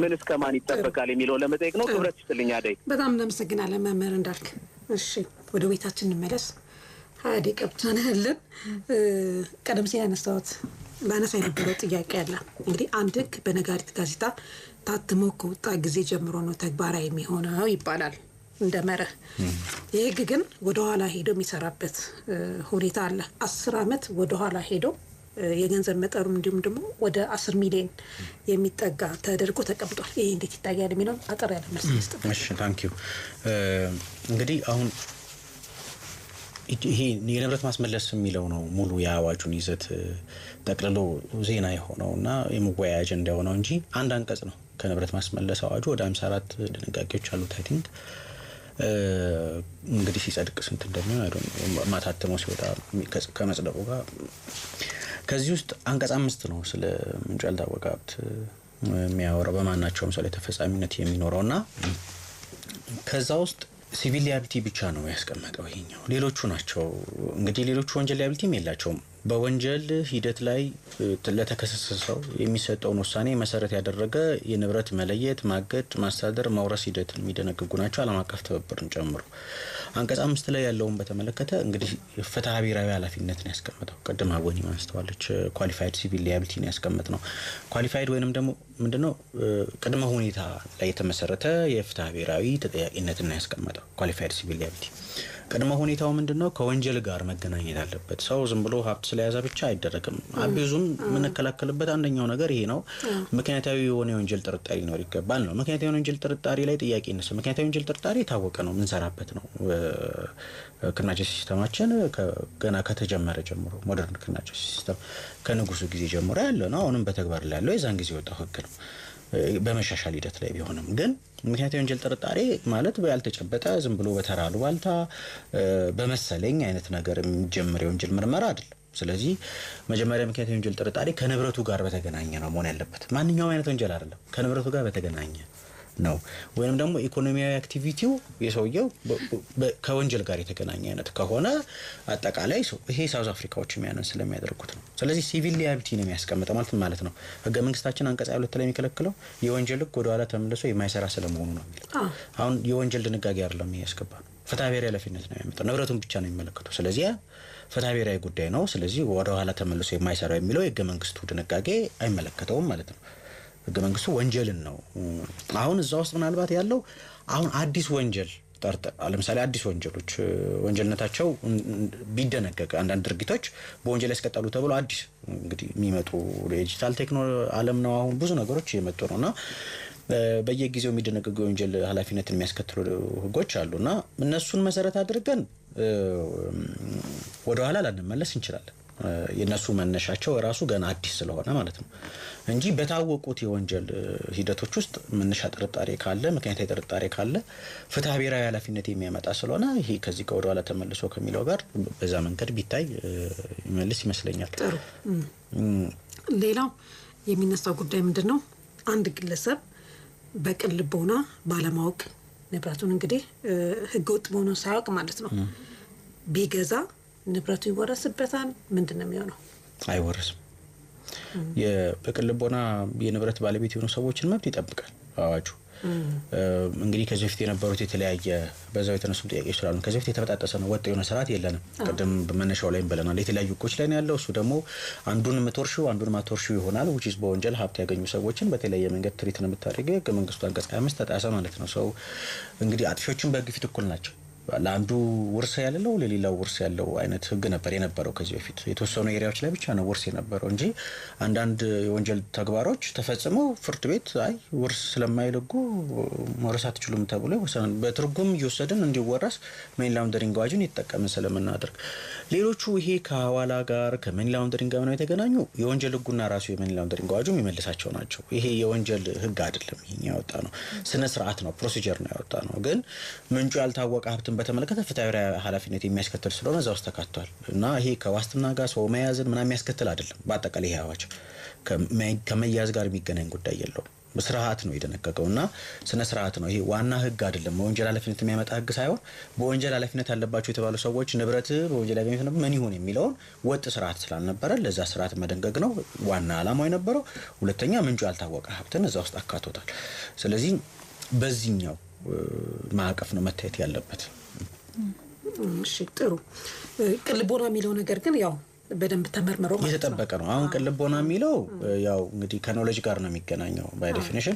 ምን እስከማን ይጠበቃል የሚለው ለመጠየቅ ነው። ክብረት ይስጥልኝ አደይ። በጣም እናመሰግናለን መምህር እንዳልክ። እሺ ወደ ቤታችን እንመለስ። 20 ደቂቃ ብቻ ነው ያለን። ቀደም ሲል ያነሳሁት ላነሳ የነበረው ጥያቄ አለ። እንግዲህ አንድ ህግ በነጋሪት ጋዜጣ ታትሞ ከወጣ ጊዜ ጀምሮ ነው ተግባራዊ የሚሆነው ይባላል እንደ መርህ። ይህ ህግ ግን ወደ ኋላ ሄዶ የሚሰራበት ሁኔታ አለ። 10 አመት ወደ ኋላ ሄዶ የገንዘብ መጠኑም እንዲሁም ደግሞ ወደ 10 ሚሊዮን የሚጠጋ ተደርጎ ተቀምጧል። ይሄ እንዴት ይታያል የሚለው አጠር ያለ መልስ መስጠት። እሺ ታንክ ዩ። እንግዲህ አሁን ይሄ የንብረት ማስመለስ የሚለው ነው ሙሉ የአዋጁን ይዘት ጠቅልሎ ዜና የሆነውና የመወያያ አጀንዳ የሆነው እንጂ አንድ አንቀጽ ነው ከንብረት ማስመለስ አዋጁ። ወደ 54 ድንጋጌዎች አሉት። አይ ቲንክ እንግዲህ ሲጸድቅ ስንት እንደሚሆን አይዶን ማታተሙ ሲወጣ ከመጽደቁ ጋር ከዚህ ውስጥ አንቀጽ 5 ነው ስለ ምንጭ ያልታወቀ ሀብት የሚያወራው በማናቸውም ሰው ላይ ተፈጻሚነት የሚኖረውና ከዛ ውስጥ ሲቪል ሊያቢሊቲ ብቻ ነው ያስቀመጠው። ይሄኛው ሌሎቹ ናቸው እንግዲህ ሌሎቹ ወንጀል ሊያቢሊቲም የላቸውም። በወንጀል ሂደት ላይ ለተከሰሰው የሚሰጠውን ውሳኔ መሰረት ያደረገ የንብረት መለየት፣ ማገድ፣ ማስተዳደር፣ ማውረስ ሂደት የሚደነግጉ ናቸው ዓለም አቀፍ ትብብርን ጨምሮ። አንቀጽ 5 ላይ ያለውን በተመለከተ እንግዲህ ፍትሐ ብሔራዊ ኃላፊነትን ያስቀመጠው ቀደም አወኒ ማስተዋለች ኳሊፋይድ ሲቪል ሊያቢሊቲ ነው ያስቀመጥነው። ኳሊፋይድ ወይንም ደግሞ ምንድነው ቅድመ ሁኔታ ላይ የተመሰረተ የፍትሐ ብሔራዊ ተጠያቂነትን ነው ያስቀመጠው ኳሊፋይድ ሲቪል ሊያቢሊቲ። ቅድመ ሁኔታው ምንድነው? ከወንጀል ጋር መገናኘት አለበት። ሰው ዝም ብሎ ሀብት ስለያዘ ብቻ አይደረግም። አቢዩዝም የምንከላከልበት አንደኛው ነገር ይሄ ነው። ምክንያታዊ የሆነ የወንጀል ጥርጣሬ ሊኖር ይገባል ነው። ምክንያታዊ የሆነ የወንጀል ጥርጣሬ ላይ ጥያቄ ይነሳ። ምክንያታዊ የወንጀል ጥርጣሬ የታወቀ ነው፣ ምንሰራበት ነው። ክርናጭ ሲስተማችን ገና ከተጀመረ ጀምሮ ሞደርን ክርናጭ ሲስተም ከንጉሱ ጊዜ ጀምሮ ያለ ነው። አሁንም በተግባር ላይ ያለው የዛን ጊዜ የወጣው ህግ ነው። በመሻሻል ሂደት ላይ ቢሆንም ግን ምክንያታዊ የወንጀል ጥርጣሬ ማለት ያልተጨበጠ ዝም ብሎ በተራሉ ባልታ በመሰለኝ አይነት ነገር የሚጀምር የወንጀል ምርመራ አይደለም። ስለዚህ መጀመሪያ ምክንያታዊ የወንጀል ጥርጣሬ ከንብረቱ ጋር በተገናኘ ነው መሆን ያለበት። ማንኛውም አይነት ወንጀል አይደለም፣ ከንብረቱ ጋር በተገናኘ ነው። ወይንም ደግሞ ኢኮኖሚያዊ አክቲቪቲው የሰውየው ከወንጀል ጋር የተገናኘ አይነት ከሆነ አጠቃላይ ይሄ ሳውዝ አፍሪካዎች የሚያነን ስለሚያደርጉት ነው። ስለዚህ ሲቪል ሊያቢሊቲ ነው የሚያስቀምጠው ማለት ነው። ህገ መንግስታችን አንቀጽ 22 ላይ የሚከለክለው የወንጀል ህግ ወደ ኋላ ተመልሶ የማይሰራ ስለመሆኑ ነው የሚለው። አሁን የወንጀል ድንጋጌ አይደለም ያስገባ ነው። ፍትሐ ብሔራዊ ኃላፊነት ነው የሚያመጣው። ንብረቱን ብቻ ነው የሚመለከተው። ስለዚህ ፍትሐ ብሔራዊ ጉዳይ ነው። ስለዚህ ወደ ኋላ ተመልሶ የማይሰራ የሚለው የህገ መንግስቱ ድንጋጌ አይመለከተውም ማለት ነው። ህገ መንግስቱ ወንጀልን ነው። አሁን እዛ ውስጥ ምናልባት ያለው አሁን አዲስ ወንጀል ለምሳሌ አዲስ ወንጀሎች ወንጀልነታቸው ቢደነገግ አንዳንድ ድርጊቶች በወንጀል ያስቀጣሉ ተብሎ አዲስ እንግዲህ የሚመጡ ዲጂታል ቴክኖሎጂ ዓለም ነው። አሁን ብዙ ነገሮች እየመጡ ነውና በየጊዜው የሚደነገጉ ወንጀል ኃላፊነትን የሚያስከትሉ ህጎች አሉና እነሱን መሰረት አድርገን ወደ ኋላ ላንመለስ እንችላለን። የነሱ መነሻቸው ራሱ ገና አዲስ ስለሆነ ማለት ነው እንጂ በታወቁት የወንጀል ሂደቶች ውስጥ መነሻ ጥርጣሬ ካለ ምክንያታዊ ጥርጣሬ ካለ ፍትሐ ብሔራዊ ኃላፊነት የሚያመጣ ስለሆነ ይሄ ከዚህ ጋር ወደኋላ ተመልሶ ከሚለው ጋር በዛ መንገድ ቢታይ ይመልስ ይመስለኛል። ጥሩ። ሌላው የሚነሳው ጉዳይ ምንድነው? አንድ ግለሰብ በቅን ልቦና ባለማወቅ ንብረቱን እንግዲህ ህገወጥ መሆኑን ሳያውቅ ማለት ነው ቢገዛ ንብረቱ ይወረስበታል? ምንድነው የሚሆነው? አይወረስም። በቅልቦና የንብረት ባለቤት የሆኑ ሰዎችን መብት ይጠብቃል አዋጁ። እንግዲህ ከዚህ በፊት የነበሩት የተለያየ በዛው የተነሱ ጥያቄዎች ስላሉ ከዚህ በፊት የተበጣጠሰ ነው፣ ወጥ የሆነ ስርዓት የለንም። ቀደም በመነሻው ላይም ብለናል። የተለያዩ ህጎች ላይ ነው ያለው። እሱ ደግሞ አንዱን የምትወርሺው አንዱን ማትወርሺው ይሆናል። which is በወንጀል ሀብት ያገኙ ሰዎችን በተለያየ መንገድ ትሪት ነው የምታደርገው። ህገ መንግስቱ አንቀጽ 25 ተጣሰ ማለት ነው። ሰው እንግዲህ አጥፊዎችን በህግ ፊት እኩል ናቸው። ለአንዱ ውርስ ያለው ለሌላው ውርስ ያለው አይነት ህግ ነበር የነበረው ከዚህ በፊት። የተወሰኑ ኤሪያዎች ላይ ብቻ ነው ውርስ የነበረው እንጂ አንዳንድ የወንጀል ተግባሮች ተፈጽመው ፍርድ ቤት አይ ውርስ ስለማይለጉ መውረስ አትችሉም ተብሎ ወሰን በትርጉም እየወሰድን እንዲወረስ መኒ ላውንደሪንግ አዋጁን ይተጠቀምን ስለምናደርግ ሌሎቹ ይሄ ከሐዋላ ጋር ከመኒ ላውንደሪንግ ጋር ነው የተገናኙ የወንጀል ህጉና ራሱ የመኒ ላውንደሪንግ አዋጁ የሚመልሳቸው ናቸው። ይሄ የወንጀል ህግ አይደለም። ይሄን ያወጣ ነው ስነ ስርዓት ነው፣ ፕሮሲጀር ነው ያወጣ ነው። ግን ምንጩ ያልታወቀ ሀብትን በተመለከተ ፍትሃዊ ኃላፊነት የሚያስከትል ስለሆነ እዛው ተካቷል እና ይሄ ከዋስትና ጋር ሰው መያዝን ምናምን የሚያስከትል አይደለም። በአጠቃላይ ይሄ አዋጅ ከመያዝ ጋር የሚገናኝ ጉዳይ የለውም። በስርዓት ነው የደነገገውና ስነ ስርዓት ነው። ይሄ ዋና ህግ አይደለም። በወንጀል ኃላፊነት የሚያመጣ ህግ ሳይሆን በወንጀል ኃላፊነት ያለባቸው የተባሉ ሰዎች ንብረት በወንጀል ያገኙት ነው ምን ይሁን የሚለውን ወጥ ስርዓት ስላልነበረ ለዛ ስርዓት መደንገግ ነው ዋና ዓላማው የነበረው። ሁለተኛ ምንጩ ያልታወቀ ሀብትን እዛ ውስጥ አካቶታል። ስለዚህ በዚህኛው ማዕቀፍ ነው መታየት ያለበት። እሺ ጥሩ። ቅልቦና የሚለው ነገር ግን ያው በደንብ ተመርምሮ ማለት የተጠበቀ ነው። አሁን ቅልቦና የሚለው ያው እንግዲህ ከኖሌጅ ጋር ነው የሚገናኘው። ባይ ዴፊኒሽን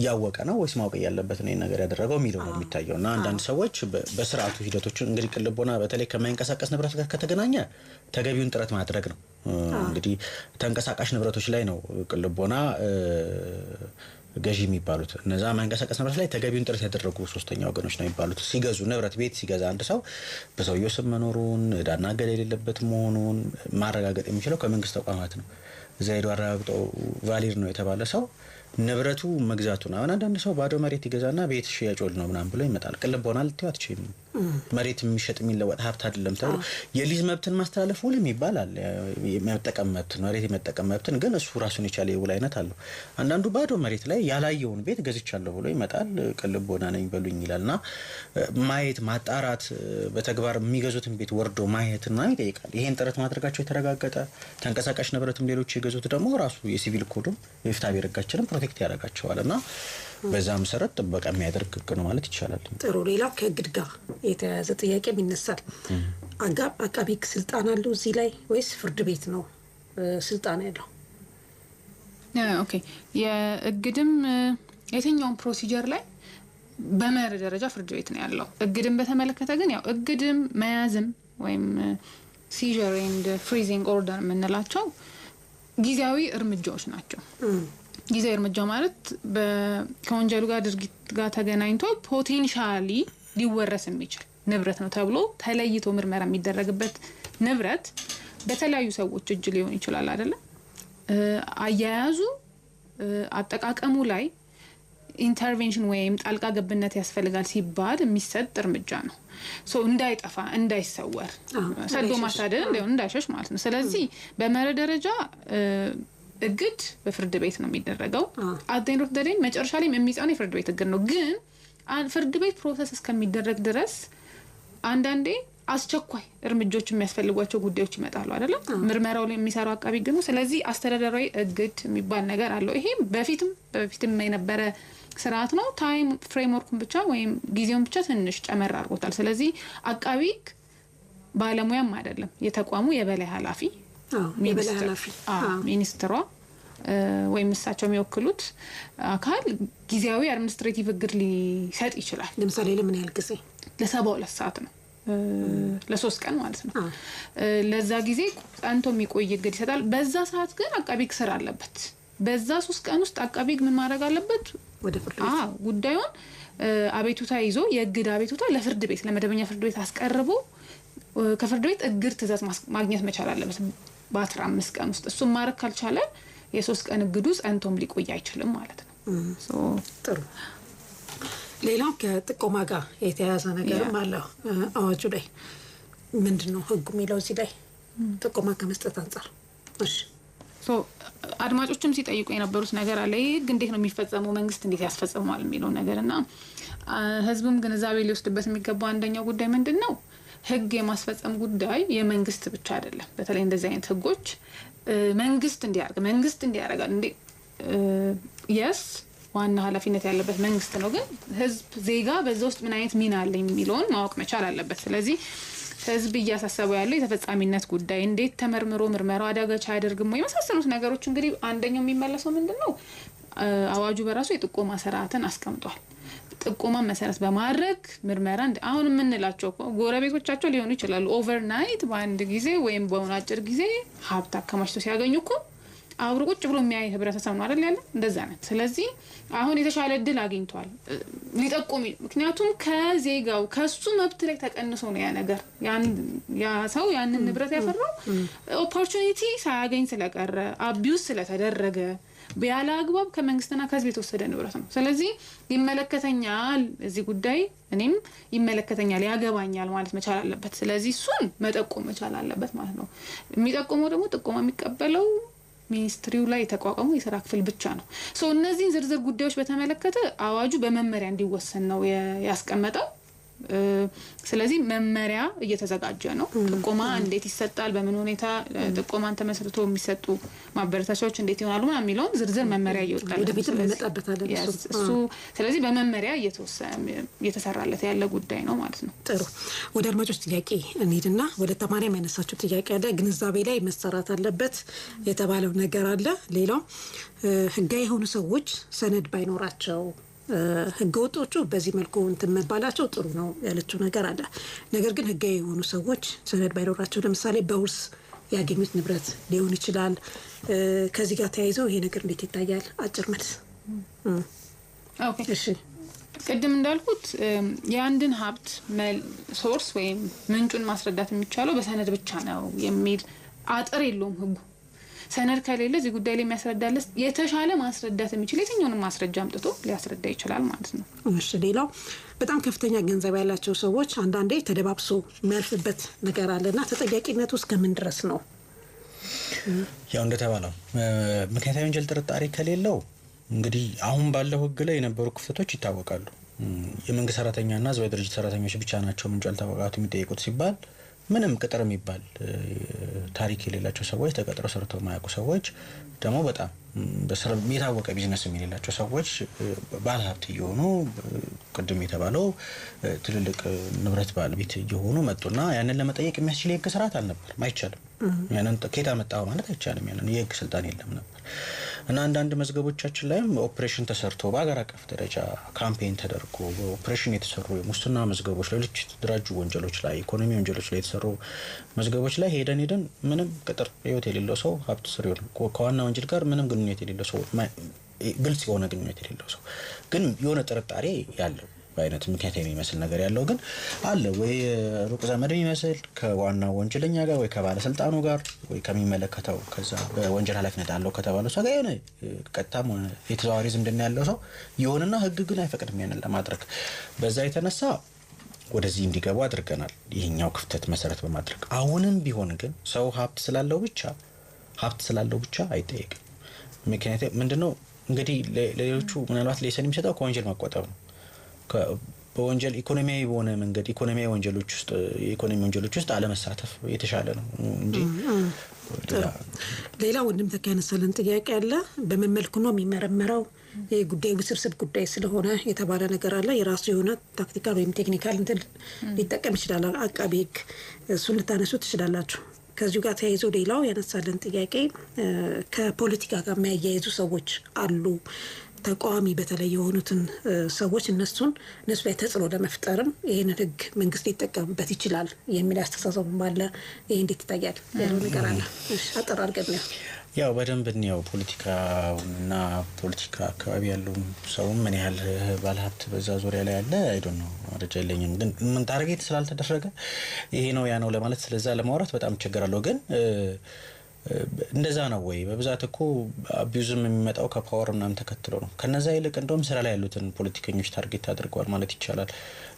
ያወቀ ነው ወይስ ማወቅ ያለበት ነው ነገር ያደረገው የሚለው ነው የሚታየውና አንዳንድ ሰዎች በስርዓቱ ሂደቶች እንግዲህ ቅልቦና በተለይ ከማይንቀሳቀስ ንብረት ጋር ከተገናኘ ተገቢውን ጥረት ማድረግ ነው። እንግዲህ ተንቀሳቃሽ ንብረቶች ላይ ነው ቅልቦና ገዢ የሚባሉት። እነዛ ማንቀሳቀስ ንብረት ላይ ተገቢውን ጥረት ያደረጉ ሶስተኛ ወገኖች ነው የሚባሉት። ሲገዙ ንብረት ቤት ሲገዛ አንድ ሰው በሰውየው ስም መኖሩን ዕዳና ገደል የሌለበት መሆኑን ማረጋገጥ የሚችለው ከመንግስት ተቋማት ነው። እዛ ሄዶ አረጋግጦ ቫሊድ ነው የተባለ ሰው ንብረቱ መግዛቱን። አሁን አንዳንድ ሰው ባዶ መሬት ይገዛና ቤት ሽያጭ ነው ምናምን ብሎ ይመጣል። ቅልቦና ልትይው አትችይም። መሬት የሚሸጥ የሚለወጥ ሀብት አይደለም ተብሎ የሊዝ መብትን ማስተላለፍ ውል ይባላል። የመጠቀም መብት ነው፣ መሬት የመጠቀም መብትን ግን እሱ ራሱን የቻለ የውል አይነት አለው። አንዳንዱ ባዶ መሬት ላይ ያላየውን ቤት ገዝቻለሁ ብሎ ይመጣል። ቅልቦና ነኝ በሉኝ ይላልና ማየት ማጣራት፣ በተግባር የሚገዙትን ቤት ወርዶ ማየትና ይጠይቃል። ይሄን ጥረት ማድረጋቸው የተረጋገጠ ተንቀሳቃሽ ንብረትም ሌሎች የገዙት ደግሞ ራሱ የሲቪል ኮዱም የፍትሐ ብሔር ሕጋችንም ፕሮቴክት ያደርጋቸዋልና በዛ መሰረት ጥበቃ የሚያደርግ ህግ ነው ማለት ይቻላል። ጥሩ። ሌላ ከህግ ጋር የተያያዘ ጥያቄም ይነሳል። አቃቤ ህግ ስልጣን አለው እዚህ ላይ ወይስ ፍርድ ቤት ነው ስልጣን ያለው? ኦኬ የእግድም የትኛውም ፕሮሲጀር ላይ በመርህ ደረጃ ፍርድ ቤት ነው ያለው። እግድም በተመለከተ ግን ያው እግድም መያዝም ወይም ሲዥር ኤንድ ፍሪዚንግ ኦርደር የምንላቸው ጊዜያዊ እርምጃዎች ናቸው። ጊዜያዊ እርምጃ ማለት ከወንጀሉ ጋር ድርጊት ጋር ተገናኝቶ ፖቴንሻሊ ሊወረስ የሚችል ንብረት ነው ተብሎ ተለይቶ ምርመራ የሚደረግበት ንብረት በተለያዩ ሰዎች እጅ ሊሆን ይችላል አይደለ? አያያዙ አጠቃቀሙ ላይ ኢንተርቬንሽን ወይም ጣልቃ ገብነት ያስፈልጋል ሲባል የሚሰጥ እርምጃ ነው። እንዳይጠፋ እንዳይሰወር ሰዶ ማሳደድ እንዳይሸሽ ማለት ነው። ስለዚህ በመርህ ደረጃ እግድ በፍርድ ቤት ነው የሚደረገው። አደንሮት ደሬ መጨረሻ ላይ የሚጻነው የፍርድ ቤት እግድ ነው። ግን ፍርድ ቤት ፕሮሰስ እስከሚደረግ ድረስ አንዳንዴ አስቸኳይ እርምጃዎች የሚያስፈልጓቸው ጉዳዮች ይመጣሉ አይደለም? ምርመራው ላይ የሚሰራው አቃቢ ህግ ነው። ስለዚህ አስተዳደራዊ እግድ የሚባል ነገር አለው። ይሄ በፊትም የነበረ ስርዓት ነው። ታይም ፍሬምወርኩን ብቻ ወይም ጊዜውን ብቻ ትንሽ ጨመር አድርጎታል። ስለዚህ አቃቢ ህግ ባለሙያም አይደለም፣ የተቋሙ የበላይ ኃላፊ ሚኒስትሯ ወይም እሳቸው የሚወክሉት አካል ጊዜያዊ አድሚኒስትሬቲቭ እግድ ሊሰጥ ይችላል። ለምሳሌ ለምን ያህል ጊዜ? ለ72 ሰዓት ነው፣ ለ3 ቀን ማለት ነው። ለዛ ጊዜ ጸንቶ የሚቆይ እግድ ይሰጣል። በዛ ሰዓት ግን አቃቢ ህግ ስራ አለበት። በዛ 3 ቀን ውስጥ አቃቢ ህግ ምን ማድረግ አለበት? ወደ ፍርድ ቤት ጉዳዩን አቤቱታ ይዞ የእግድ አቤቱታ ለፍርድ ቤት ለመደበኛ ፍርድ ቤት አስቀርቦ ከፍርድ ቤት እግድ ትእዛዝ ማግኘት መቻል አለበት በ15 ቀን ውስጥ። እሱም ማድረግ ካልቻለ የ3 ቀን እግዱ ጸንቶም ሊቆይ አይችልም ማለት ነው። ጥሩ። ሌላው ከጥቆማ ጋር የተያያዘ ነገርም አለው አዋጁ ላይ። ምንድነው ህጉ የሚለው እዚህ ላይ ጥቆማ ከመስጠት አንፃር? እሺ አድማጮችም ሲጠይቁ የነበሩት ነገር አለ ህግ እንዴት ነው የሚፈጸመው መንግስት እንዴት ያስፈጽመዋል የሚለው ነገርና ህዝቡም ግንዛቤ ሊወስድበት የሚገባው አንደኛው ጉዳይ ምንድነው ህግ የማስፈጸም ጉዳይ የመንግስት ብቻ አይደለም በተለይ እንደዚህ አይነት ህጎች መንግስት እንዲያረጋል እንዴ yes ዋና ኃላፊነት ያለበት መንግስት ነው ግን ህዝብ ዜጋ በዛ ውስጥ ምን አይነት ሚና አለ የሚለውን ማወቅ መቻል አለበት ስለዚህ ህዝብ እያሳሰበው ያለው የተፈጻሚነት ጉዳይ እንዴት ተመርምሮ ምርመራው አዳጋች አያደርግም ወይ መሳሰሉት ነገሮች እንግዲህ አንደኛው የሚመለሰው ምንድነው አዋጁ በራሱ የጥቆማ ስርዓትን አስቀምጧል ጥቆማ መሰረት በማድረግ ምርመራ አሁን ምንላቸው ጎረቤቶቻቸው ሊሆኑ ይችላሉ ኦቨርናይት በአንድ ጊዜ ወይም በአጭር ጊዜ ሀብት አከማችተው ሲያገኙ አብሮ ቁጭ ብሎ የሚያይ ህብረተሰብ ነው አይደል ያለ እንደዛ ነው ስለዚህ አሁን የተሻለ እድል አግኝቷል ሊጠቁም ምክንያቱም ከዜጋው ከሱ መብት ላይ ተቀንሶ ነው ያ ነገር ያ ሰው ያንን ንብረት ያፈራው ኦፖርቹኒቲ ሳያገኝ ስለቀረ አቢዩስ ስለተደረገ በያለ አግባብ ከመንግስትና ከህዝብ የተወሰደ ንብረት ነው ስለዚህ ይመለከተኛል እዚህ ጉዳይ እኔም ይመለከተኛል ያገባኛል ማለት መቻል አለበት ስለዚህ እሱን መጠቆም መቻል አለበት ማለት ነው የሚጠቆመው ደግሞ ጥቆማ የሚቀበለው ሚኒስትሪው ላይ የተቋቋመው የሥራ ክፍል ብቻ ነው እነዚህ ዝርዝር ጉዳዮች በተመለከተ አዋጁ በመመሪያ እንዲወሰን ነው ያስቀመጠው ስለዚህ መመሪያ እየተዘጋጀ ነው ጥቆማ እንዴት ይሰጣል በምን ሁኔታ ጥቆማን ተመስርቶ የሚሰጡ ማበረታቻዎች እንዴት ይሆናሉ ማለት የሚለው ዝርዝር መመሪያ እየወጣለ ወደ ቤት መጣበታለን እሱ ስለዚህ በመመሪያ እየተሰራለት ያለ ጉዳይ ነው ማለት ነው ጥሩ ወደ አድማጮች ጥያቄ እንሂድና ወደ ተማሪም ያነሳችሁ ጥያቄ አለ ግንዛቤ ላይ መሰራት አለበት የተባለው ነገር አለ ሌላው ህጋዊ የሆኑ ሰዎች ሰነድ ባይኖራቸው ህገወጦቹ በዚህ መልኩ እንትን መባላቸው ጥሩ ነው ያለችው ነገር አለ ነገር ግን ህጋዊ የሆኑ ሰዎች ሰነድ ባይኖራቸው ለምሳሌ በውርስ ያገኙት ንብረት ሊሆን ይችላል ከዚህ ጋር ተያይዘው ይሄ ነገር እንዴት ይታያል አጭር መልስ ኦኬ እሺ ቀደም እንዳልኩት የአንድን ሀብት ሶርስ ወይም ምንጩን ማስረዳት የሚቻለው በሰነድ ብቻ ነው የሚል አጥር የለውም ህጉ ሰነድ ከሌለ እዚህ ጉዳይ ላይ የሚያስረዳልስ የተሻለ ማስረዳት የሚችል የትኛውንም ማስረጃ አምጥቶ ሊያስረዳ ይችላል ማለት ነው እሺ ሌላው በጣም ከፍተኛ ገንዘብ ያላቸው ሰዎች አንዳንዴ ተደባብሶ የሚያልፍበት ነገር አለና ተጠያቂነቱ እስከምን ድረስ ነው ያው እንደተባለው ምክንያታዊ ወንጀል ጥርጣሬ ከሌለው እንግዲህ አሁን ባለው ህግ ላይ የነበሩ ክፍተቶች ይታወቃሉ የመንግስት ሰራተኛና ህዝባዊ ድርጅት ሰራተኞች ብቻ ናቸው ወንጀል ተወቃቱ የሚጠይቁት ሲባል ምንም ቅጥር የሚባል ታሪክ የሌላቸው ሰዎች ተቀጥረው ሰርተው ማያውቁ ሰዎች ደግሞ በጣም በስራ የታወቀ ቢዝነስ የሌላቸው ሰዎች ባለ ሀብት እየሆኑ ቅድም የተባለው ትልልቅ ንብረት ባለቤት እየሆኑ መጡና ያንን ለመጠየቅ የሚያስችል የህግ ስርዓት አልነበረም አይቻልም ያንን ከየት አመጣው ማለት አይቻልም ያንን የህግ ስልጣን የለም ነበር እና አንዳንድ መዝገቦቻችን ላይም ኦፕሬሽን ተሰርቶ በአገር አቀፍ ደረጃ ካምፔን ተደርጎ ኦፕሬሽን የተሰሩ የሙስና መዝገቦች ላይ ልጅ ድራጁ ወንጀሎች ላይ ኢኮኖሚ ወንጀሎች ላይ የተሰሩ መዝገቦች ላይ ሄደን ምንም ቅጥር ህይወት የሌለው ሰው ሀብት ስር ይሆን ከዋና ወንጀል ጋር ምንም ግንኙነት የሌለው ሰው ግልጽ የሆነ ግንኙነት የሌለው ሰው ግን የሆነ ጥርጣሬ ያለው በአይነት ምክንያት የሚመስል ነገር ያለው ግን አለ ወይ ሩቅ ዘመድ የሚመስል ከዋና ወንጀለኛ ጋር ወይ ከባለስልጣኑ ጋር ወይ ከሚመለከተው ከዛ በወንጀል ኃላፊነት አለው ከተባለው ሰው ጋር የሆነ ቀጥታም የተዘዋዋሪ ዝምድና ያለው ሰው ይሆንና ህግ ግን አይፈቅድም ያንን ለማድረግ በዛ የተነሳ ወደዚህ እንዲገቡ አድርገናል ይሄኛው ክፍተት መሰረት በማድረግ አሁንም ቢሆን ግን ሰው ሀብት ስላለው ብቻ አይጠየቅም ምክንያቱም ምንድነው እንግዲህ ለሌሎቹ ምናልባት ሌሰን የሚሰጠው ከወንጀል መቆጠብ ነው በወንጀል ኢኮኖሚያዊ በሆነ መንገድ ኢኮኖሚያዊ ወንጀሎች ውስጥ አለመሳተፍ የተሻለ ነው እንጂ ሌላ ወንድም ተካነሰልን ጥያቄ አለ በመመልኩ ነው የሚመረመረው የጉዳይ ውስብስብ ጉዳይ ስለሆነ የተባለ ነገር አለ የራሱ የሆነ ታክቲካል ወይም ቴክኒካል እንትን ሊጠቀም ይችላል አቃቤ ህግ እሱን ልታነሱ ትችላላችሁ ከዚሁ ጋር ተያይዞ ሌላው ያነሳልን ጥያቄ ከፖለቲካ ጋር የሚያያይዙ ሰዎች አሉ ተቋሚ በተለይ የሆኑትን ሰዎች እነሱ ላይ ተጽዕኖ ለመፍጠርም ይሄንን ህግ መንግስት ሊጠቀምበት ይችላል የሚል አስተሳሰብ ባለ ይሄ እንዴት ይታያል ያለው ነገር አለ አጠር አድርገን ነው ያው በደንብ ነው ፖለቲካውና ፖለቲካ አካባቢ ያለው ሰው ምን ያህል ባለሀብት በዛ ዙሪያ ላይ ያለ አይ ዶንት ኖ አረጃ የለኝም ግን ምን ታርጌት ስላልተደረገ ይሄ ነው ያ ነው ለማለት ስለዛ ለማውራት በጣም ቸገራለሁ ግን እንደዛ ነው ወይ? በብዛት እኮ አቢዩዝም የሚመጣው ከፓወር ምናምን ተከትሎ ነው። ከነዛ ይልቅ እንደውም ስራ ላይ ያሉትን ፖለቲከኞች ታርጌት አድርገዋል ማለት ይቻላል።